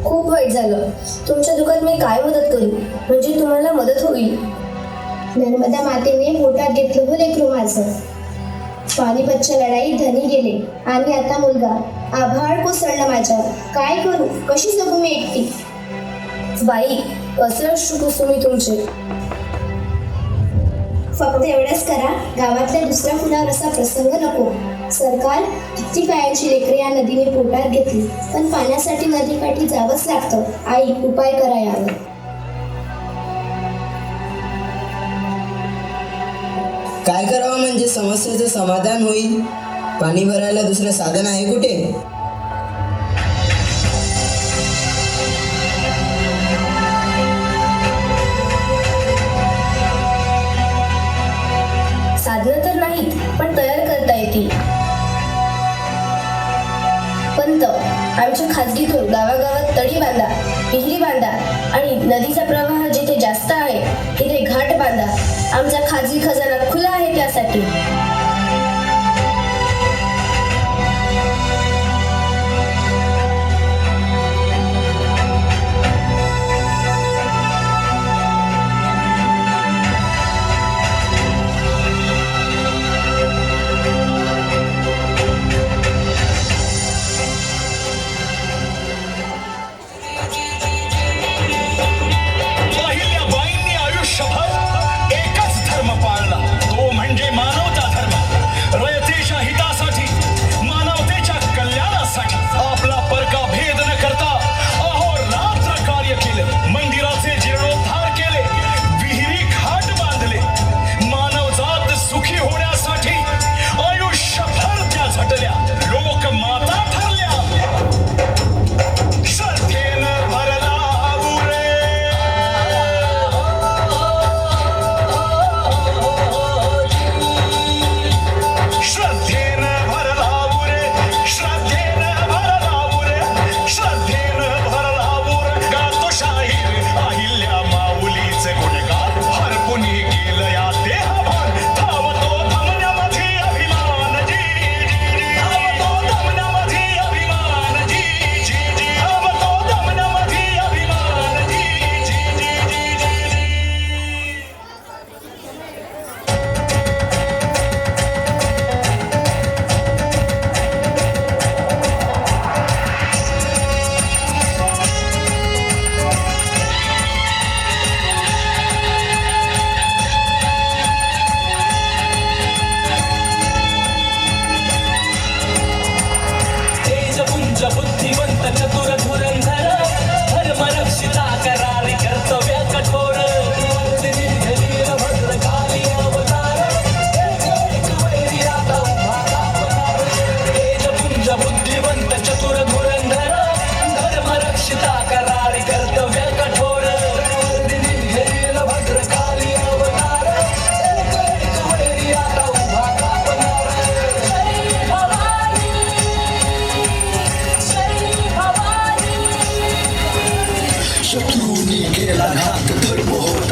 खूप वाईट झालं. तुमच्या दुकानात मी काय मदत करू म्हणजे तुम्हाला मदत होईल? नर्मदा मातेने पोटात घेतलं हो लेकरू माझं. पानिपतच्या लढाईत धनी गेले आणि आता मुलगा आभाळ कोसळलं माझ्यावर. काय करू, कशी जगू मी एकटी. बाई, असं कुसुमी तुमचे. फक्त एवढंच करा, गावातल्या दुसऱ्या कुणावर असा प्रसंग नको. सरकार किती पायांची लेकरे या नदीने पोटात घेतली, पण पाण्यासाठी नदीकाठी जावंच लागतं. आई, उपाय करा यावर. काय करावं म्हणजे समस्येचं समाधान होईल? पाणी भरायला दुसरं साधन आहे कुठे? साधनं तर नाहीत, पण तयार करता येतील. पंत, आमच्या खाजगीतून गावागावात तळी बांधा, विहिरी बांधा आणि नदीचा प्रवाह जिथे जास्त आहे तिथे घाट बांधा. आमचा खाजगी खजाना खुला आहे त्यासाठी. अहिल्याबाईंनी आयुष्यभर एकच धर्म पाळला, तो म्हणजे मानवता धर्म.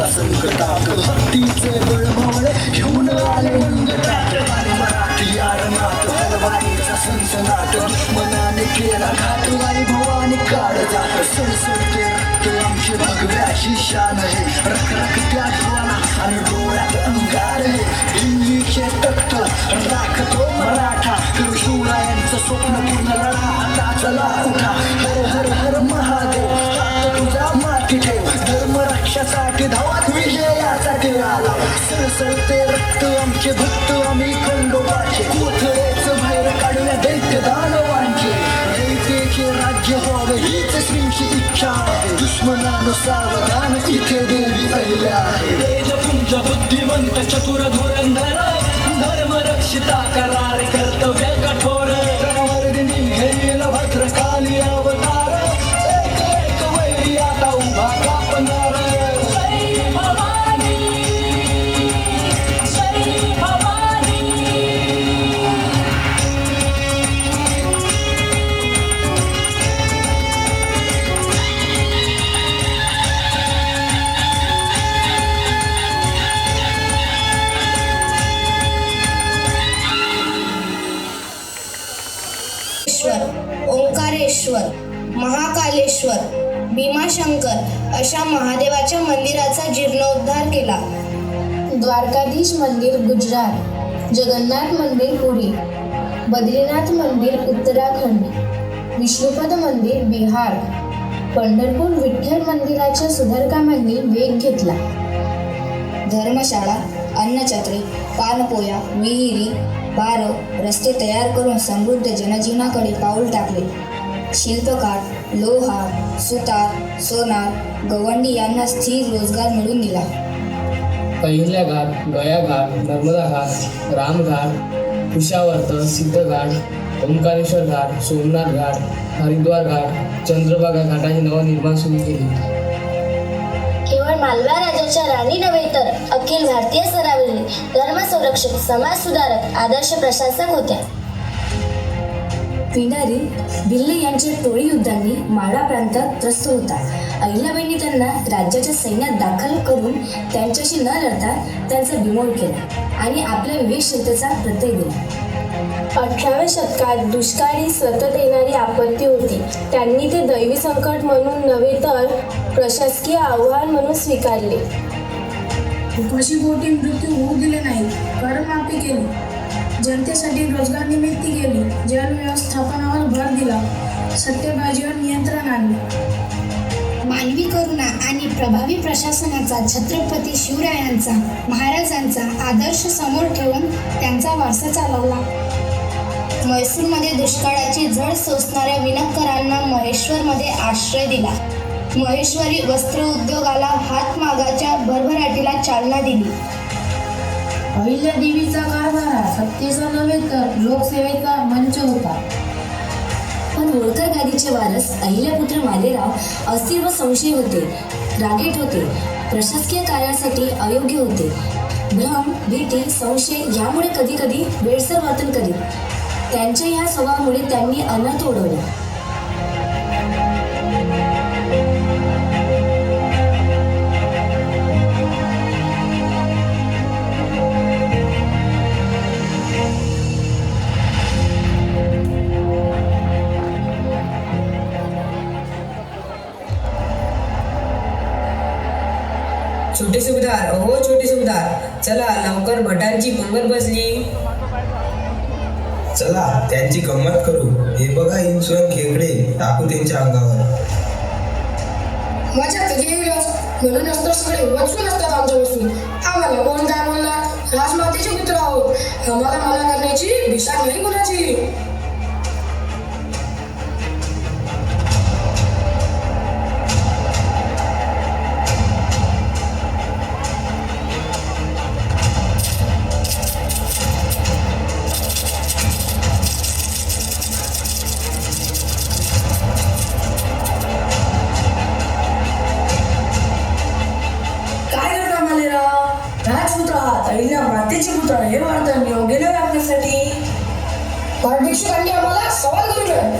आईच्या संकटात हत्तीचे बळमवळे घेऊन आले रंगतात मराठी आरमात हलवाईचा सनसनाट दुश्मनाने केला घात आई भवानी काळ जात सणसणते रक्त आमची भगव्याची शान आहे रखरखत्या ज्वाला आणि डोळ्यात अंगार आहे दिल्लीचे तख्त राखतो मराठा शिवरायांचं स्वप्न पूर्ण लढा आता चला उठा हर हर हर महादेव हात तुझा माती ठेव धर्म रक्षासाठी धावात विजयासाठी आला सरसरते रक्त आमचे भक्त आम्ही खंडोबाचे कोथळेच बाहेर काढूया दैत्य दानवांचे दैत्याचे राज्य व्हावे हीच श्रींची इच्छा आहे दुश्मनानं सावधान इथे देवी अहिल्या आहे तेजपुंज बुद्धिमंत चतुर धुरंधर धर्म रक्षिता करार कर्तव्य कठोर रणवर्दिनी घेईल भद्रकाली अवतार एक एक वैरी आता उभा कापणार ओंकारेश्वर, महाकालेश्वर, भीमाशंकर अशा महादेवाच्या मंदिराचा जीर्णोद्धार केला. द्वारकाधीश मंदिर गुजरात, जगन्नाथ मंदिर पुरी, बद्रीनाथ मंदिर उत्तराखंड, विष्णुपद मंदिर बिहार, पंढरपूर विठ्ठल मंदिराच्या सुधारकामांनी वेग घेतला. धर्मशाळा, अन्नछत्रे, पानपोया, विहिरी, बारव, रस्ते तयार करून समृद्ध जनजीवनाकडे पाऊल टाकले. शिल्पकार, लोहार, सुतार, सोनार, गवंडी यांना स्थिर रोजगार मिळवून दिला. अहिल्या घाट, गया घाट, नर्मदा घाट, रामघाट, कुशावर्त, सिद्धघाट, ओंकारेश्वर घाट, सोमनाथ घाट, हरिद्वार घाट, चंद्रभागा घाटाचे नवनिर्माण सुरू केले. केवळ मालवा राजाच्या राणी नव्हे तर अखिल भारतीय स्तरावरील धर्मसंरक्षक, समाज सुधारक, आदर्श प्रशासक होत्या. पिंडारी भिल्ले यांच्या टोळी युद्धांनी माळवा प्रांतात त्रस्त होता. अहिल्याबाईंनी त्यांना राज्याच्या सैन्यात दाखल करून त्यांच्याशी न लढता त्यांचा बिमोड केला आणि आपल्या विवेकशीलतेचा प्रत्यय दिला. 18व्या शतकात दुष्काळी सतत येणारी आपत्ती होती. त्यांनी ते दैवी संकट म्हणून नव्हे तर प्रशासकीय आव्हान म्हणून स्वीकारले. उपाशीपोटी मृत्यू होऊ दिले नाही, करमाफी केली, जनतेसाठी रोजगार निर्मिती केली, जल व्यवस्थापनावर भर दिला, सत्तेबाजीवर नियंत्रण आणले. मानवी करुणा आणि प्रभावी प्रशासनाचा छत्रपती शिवरायांचा, महाराजांचा आदर्श समोर ठेवून त्यांचा वारसा चालवला. म्हैसूरमध्ये दुष्काळाची झळ सोसणाऱ्या विणकरांना महेश्वरमध्ये आश्रय दिला. महेश्वरी वस्त्र उद्योगाला हातमागाच्या भरभराटीला चालना दिली. अहिल्यादेवीचा कारभार सत्तेचा नव्हे तर लोकसेवेचा मंच होता. पण होळकर गादीचे वारस अहिल्यापुत्र मालेराव अस्थिर व संशयी होते, रागेट होते, प्रशासकीय कार्यासाठी अयोग्य होते. भ्रम, भीती, संशय यामुळे कधी कधी वेडसर वर्तन करीत. त्यांच्या ह्या स्वभावामुळे त्यांनी अनर्थ ओढवले. छोटे सुभेदार, हो छोटे सुभेदार, चला लवकर भटांची पंगत बसली. चला त्यांची गंमत करू. हे बघा इंसुरन खेकडे टाकू त्यांच्या अंगावर. मजा कधी येईलच म्हणूनच तर सगळे वचून असतात आमच्या वस्तू. आम्हाला कोण काय बोलला, राजमातेचे पुत्र आहोत, आम्हाला मला करण्याची भिसा नाही कोणाची. मातेचे पुत्र हे वर्तन योग्य नाही आपल्यासाठी. भिक्षुकांनी आम्हाला सवाल करू नये.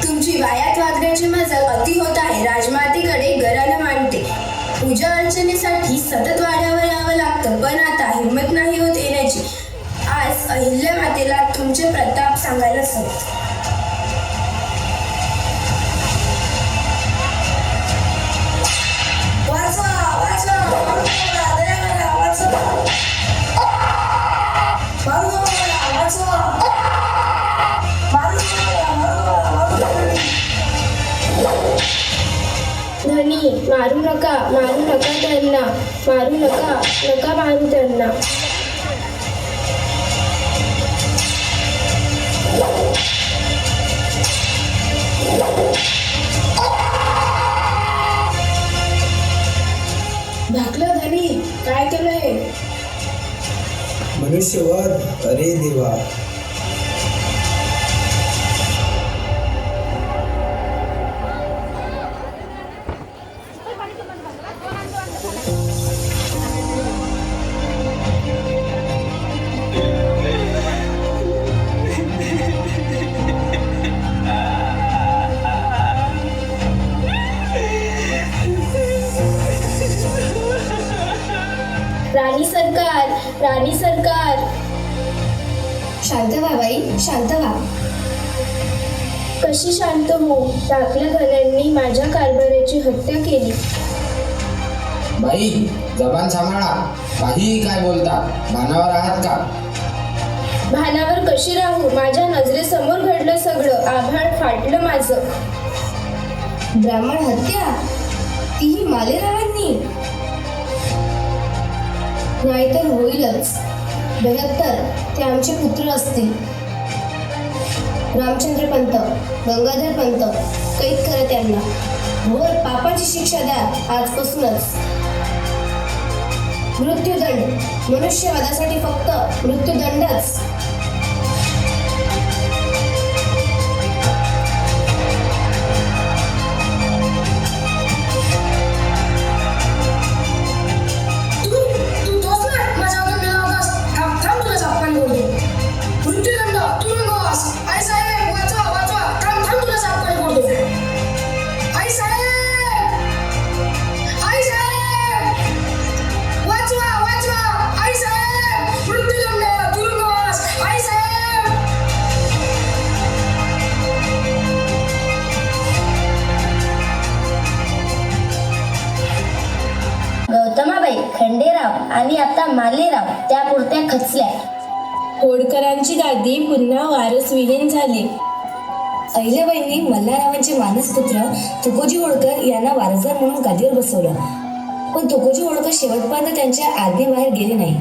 तुमची वायात वागण्याची मजा अति होत आहे. राजमातेकडे घराला मांडते. पूजा अर्चनेसाठी सतत वाड्यावर यावं लागतं, पण आता हिंमत नाही होत येण्याची. आज अहिल्या मातेला तुमचे प्रताप सांगायलाच हवे. धनी, मारू नका त्यांना, मारू नका मारू त्यांना. धाकलं धनी, काय केलंय? मनुष्यवध, अरे देवा. राणी सरकार. शांत व्हा बाई, शांत व्हा. कशी शांत हो? धाकल्या धन्यांनी माझ्या कारभाराची हत्या केली. बाई, जबान सांभाळा. काहीही काय बोलता? भानावर आहात का? भानावर कशी राहू? माझ्या नजरेसमोर घडलं सगळं. आभाळ फाटलं माझं. ब्राह्मण हत्या, तीही मालेरावांनी? नाहीतर होईलच. 72 ते आमचे पुत्र असतील. रामचंद्र पंत, गंगाधर पंत, कैद करा त्यांना. घोर पापाची शिक्षा द्या आजपासूनच. मृत्यूदंड. मनुष्यवादासाठी फक्त मृत्यूदंडच. गौतमाबाई, खंडेराव आणि आता मालेराव त्या पुरत्या खचल्या. होडकरांची गादी पुन्हा वारसविहीन झाली. अहिल्याबाईंनी मल्हाररावांचे मानसपुत्र तुकोजी होळकर यांना वारसदार म्हणून गादीवर बसवलं. पण तुकोजी होळकर शेवटपर्यंत त्यांच्या आज्ञेबाहेर गेले नाही.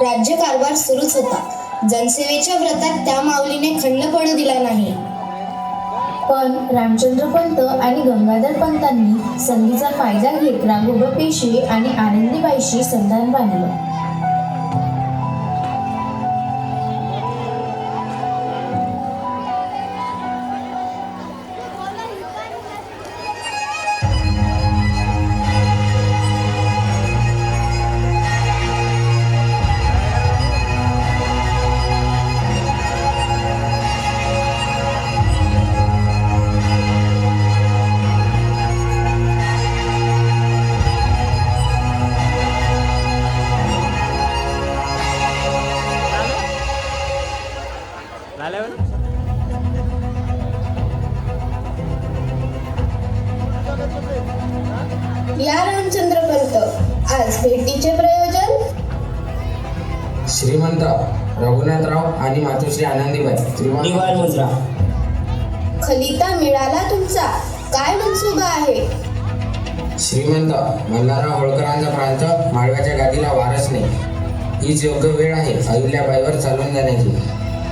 राज्यकारभार सुरूच होता. जनसेवेच्या व्रतात त्या माऊलीने खंड पडू दिला नाही. पण रामचंद्र पंत आणि गंगाधर पंतांनी संधीचा फायदा घेत राघोबा पेशवे आणि आनंदीबाईशी संधान बांधलं. या रामचंद्र पंत, आज भेटीचे प्रयोजन? श्रीमंत रघुनाथराव आणि मातोश्री आनंदीबाई मुद्रा. खलिता मिळाला तुमचा. काय मनसुबा आहे? श्रीमंत मल्हारराव होळकरांचा प्रांत माळव्याच्या गादीला वारस नाही. हीच योग्य वेळ आहे अहिल्याबाईवर चालून जाण्याची.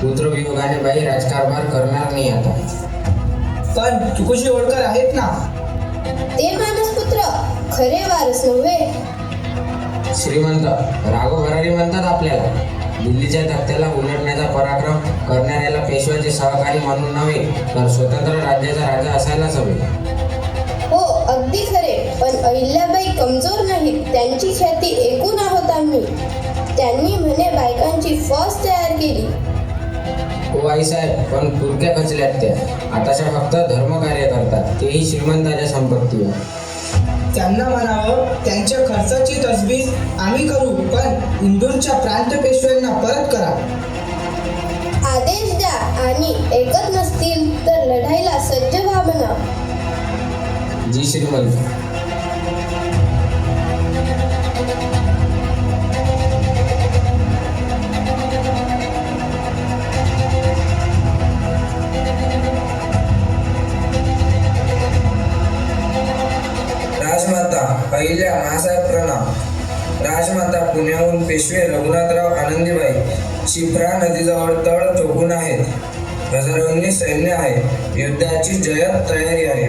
पुत्रवियोगाने बाई राजकारभार करणार नाही आता. पण तुकोजी होळकर आहेत ना. ते मानसपुत्र खरे वारस नव्हे. श्रीमंत राघव भरारी म्हणतात आपल्याला. दिल्लीच्या तख्त्याला उलटण्याचा पराक्रम करणाऱ्याला पेशव्याचे सहकारी म्हणून नव्हे तर स्वतंत्र राज्याचा राजा असायलाच हवे. हो, अगदी खरे. पण अहिल्याबाई कमजोर नाहीत. त्यांची ख्याती ऐकून आहोत आम्ही. त्यांनी म्हणे बायकांची फौज तयार केली. हो आईसाहेब, पण पुरक्या खचल्यात त्या. आताच्या फक्त धर्मकार्य करतात, तेही श्रीमंताच्या संपत्तीवर. त्यांना म्हणावं त्यांच्या खर्चाची तजवीज आम्ही करू, पण इंदूरच्या प्रांत पेशव्यांना परत करा. आदेश द्या आणि ऐकत नसतील तर लढाईला सज्ज व्हा म्हणा. जी श्रीमंत. राजमाता अहिल्या महासाहेब प्रणाम. राजमाता पुण्याहून पेशवे रघुनाथराव आनंदीबाई शिप्रा नदीजवळ तळ चोकून आहेत. हजारोंनी सैन्य आहे. युद्धाची जयत तयारी आहे.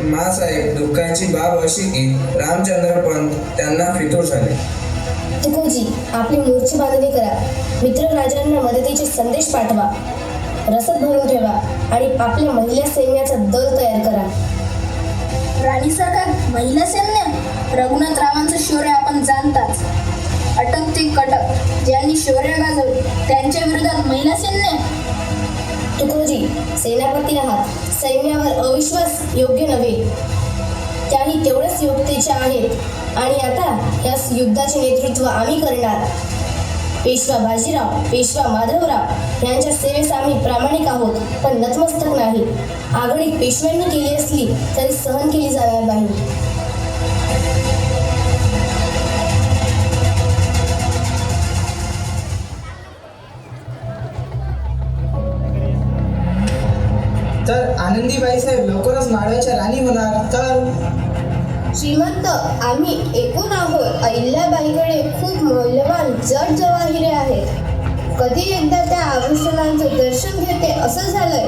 महासाहेब, दुःखाची बाब अशी की रामचंद्र पंत त्यांना फितूर झाले. तुकोजी, आपली मोर्ची बांधणी करा. मित्र राजांना मदतीचे संदेश पाठवा. रसद भरून ठेवा आणि आपल्या महिला सैन्याचा दल तयार करा. राणी सरकार, महिला सैन्य? रघुनाथरावांचं शौर्य आपण जाणताच. अटक ते कटक ज्यांनी शौर्य गाजवले त्यांच्या विरोधात महिला सैन्य? तुकोजी, सेनापती आहात. सैन्यावर अविश्वास योग्य नव्हे. त्याही तेवढेच योग्यतेचे आहेत आणि आता या युद्धाचे नेतृत्व आम्ही करणार. पेशवा बाजीराव, पेशवा माधवराव यांच्या सेवेस आम्ही प्रामाणिक आहोत, पण नतमस्तक नाही. आघाडी पेशव्यांनी केली असली तरी सहन केली जाणार नाही. तर आनंदीबाई साहेब लवकरच माळव्याच्या राणी होणार तर? श्रीमंत, आम्ही एकूण आहोत. अहिल्याबाईकडे खूप मौल्यवान जड जवाहिरे आहेत. कधी एकदा त्या आभूषणांचं दर्शन घेते असं झालंय.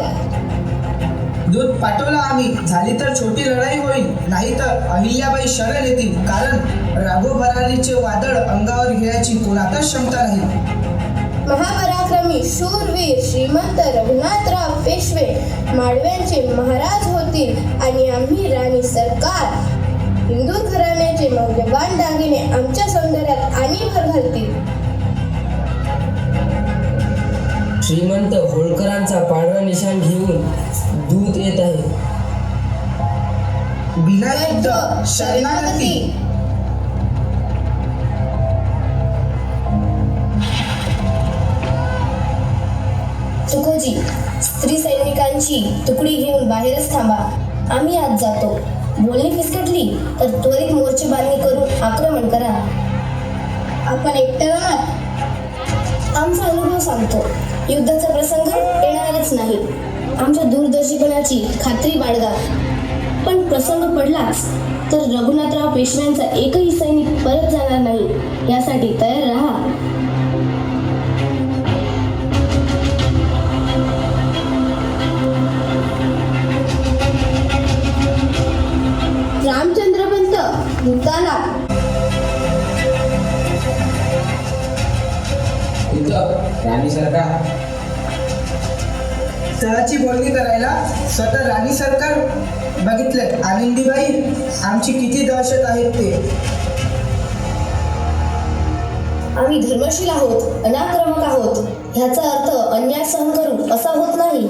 दूध पाठवला आम्ही. झाली तर छोटी लढाई होईल, नाहीतर अहिल्याबाई शरण येतील. कारण राघोभरालीचे वादळ अंगावर घेण्याची कोणातच क्षमता नाही. महापराक्रमी शूरवीर श्रीमंत रघुनाथराव पेशवे माळव्यांचे महाराज होतील आणि आम्ही राणी सरकार हिंदू घराण्याचे मौल्यवान दागिने आमच्या सौंदर्यात आणि भर घालतील. श्रीमंत होळकरांचा पांढरा निशाण घेऊन दूत येत आहे. बिनायुद्ध शरणागती. तुकोजी, स्त्री सैनिकांची तुकडी घेऊन बाहेरच थांबा. आम्ही आत जातो. बोलणी फिसकटली तर त्वरित मोर्चे बांधणी करून आक्रमण करा. आपण एकटे जाणार? आमचा अनुभव सांगतो, युद्धाचा प्रसंग येणारच नाही. आमच्या दूरदर्शीपणाची खात्री बाळगा. पण प्रसंग पडलाच तर रघुनाथराव पेशव्यांचा एकही सैनिक परत जाणार नाही. यासाठी तयार राहा. रामचंद्रपंत भूताला. राणी सरकार. तळाची बोलणी करायला स्वतः राणी सरकार बघितले. आनंदीबाई, आमची किती दहशत आहेत ते. आम्ही धर्मशील आहोत, अनाक्रमक आहोत. ह्याचा अर्थ अन्याय सहन करू असा होत नाही.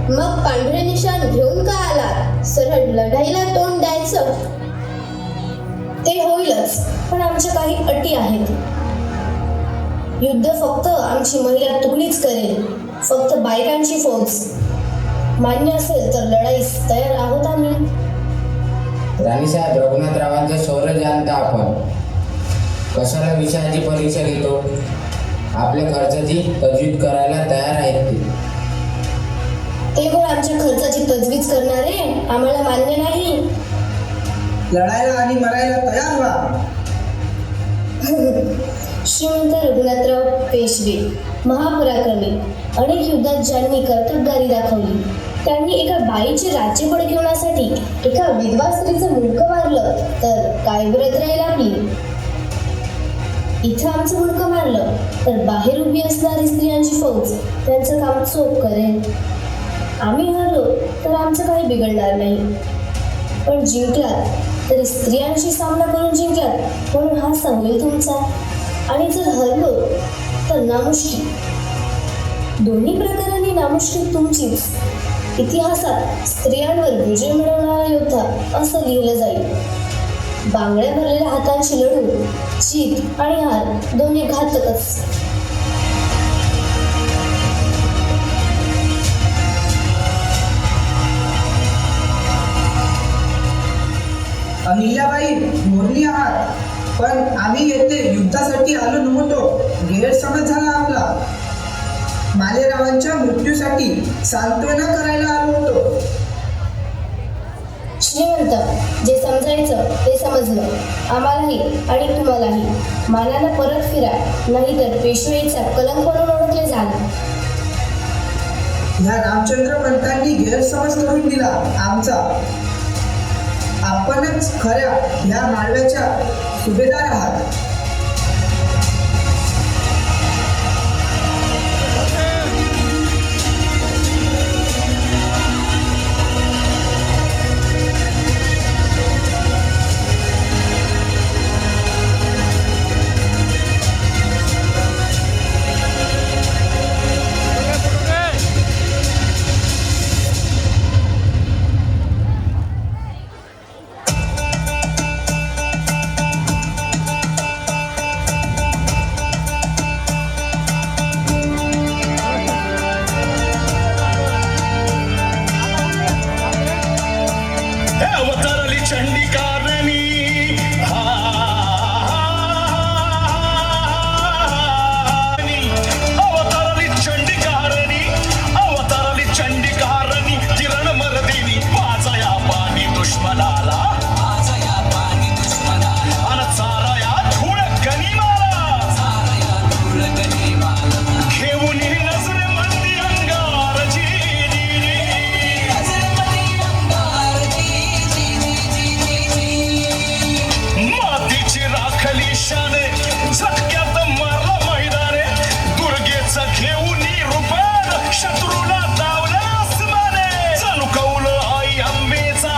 मग पांढरे निशाण घेऊन का आलात? सरळ लढाईला तोंड द्यायचं. ते होईलच, पण आमच्या काही अटी आहेत. युद्ध फक्त आमची महिला तुकडीच करेल, फक्त बायकांची फौज. मान्य असेल तर लढाईस तयार आहोत आम्ही. राणीसाहेब, रघुनाथरावांचं शौर्य जाणता आपण. कशाला विषयाची परीक्षा घेतो? आपल्या खर्चाची तजवीज करायला तयार आहेत ते कोण आमच्या खर्चाची तजवीज करणारे? आम्हाला मान्य नाही. लढायला आणि मरायला तयार व्हा. श्रीमंत रघुनाथराव पेशवे महापराक्रमी. अनेक युद्धात ज्यांनी कर्तबगारी दाखवली, त्यांनी एका बाईचे राज्य बळकवण्यासाठी एका विधवा स्त्रीचं मुंडकं मारलं तर काय व्रत राहील आपली? इथं आमचं मुंडकं मारलं तर बाहेर उभी असणारी स्त्रियांची फौज त्यांचं काम चोख करेल. आम्ही हरलो तर आमचं काही बिघडणार नाही, पण जिंकलात तरी स्त्रियांशी सामना करून जिंकलात म्हणून हा संवेल तुमचा. आणि जर हरलो तर नामुष्की. दोन्ही प्रकारांनी नामुष्की तुमचीच. इतिहासात स्त्रियांवर विजय मिळवणारा योद्धा असं लिहिलं जाईल. बांगड्या भरलेल्या हातांशी लढून जीत आणि हार दोन्ही घातकच. अहिल्याबाई मोरली आहात, पण आम्ही येथे युद्धासाठी आलो नव्हतो. गैरसमज झाला आपला. मालेरावांच्या मृत्यूसाठी सांत्वना करायला आलो होतो. श्रीमंत, जे समजायचं ते समजलं आम्हालाही आणि तुम्हालाही. मानानं परत फिरा, नाहीतर पेशवेचा कलंक म्हणून ओळखले जाल. ह्या रामचंद्र पंतांनी गैरसमज करून दिला आमचा. आपणच खऱ्या ह्या माळव्याच्या सुभेदार आहात. अवतरली चंडिकारणी अवतरली चंडिकारणी किरण मर्दिनी वाजया पाणी दुश्मनाला अन चारया धूळ गनिमाला घेऊन नजरे मंदी अंगारची मातीची राखली शाने झटक्यात मारला मैदाने दुर्गेचं घेऊन रुपार शत्रूला दावला आसमाने जणू कौल आई अंबेचा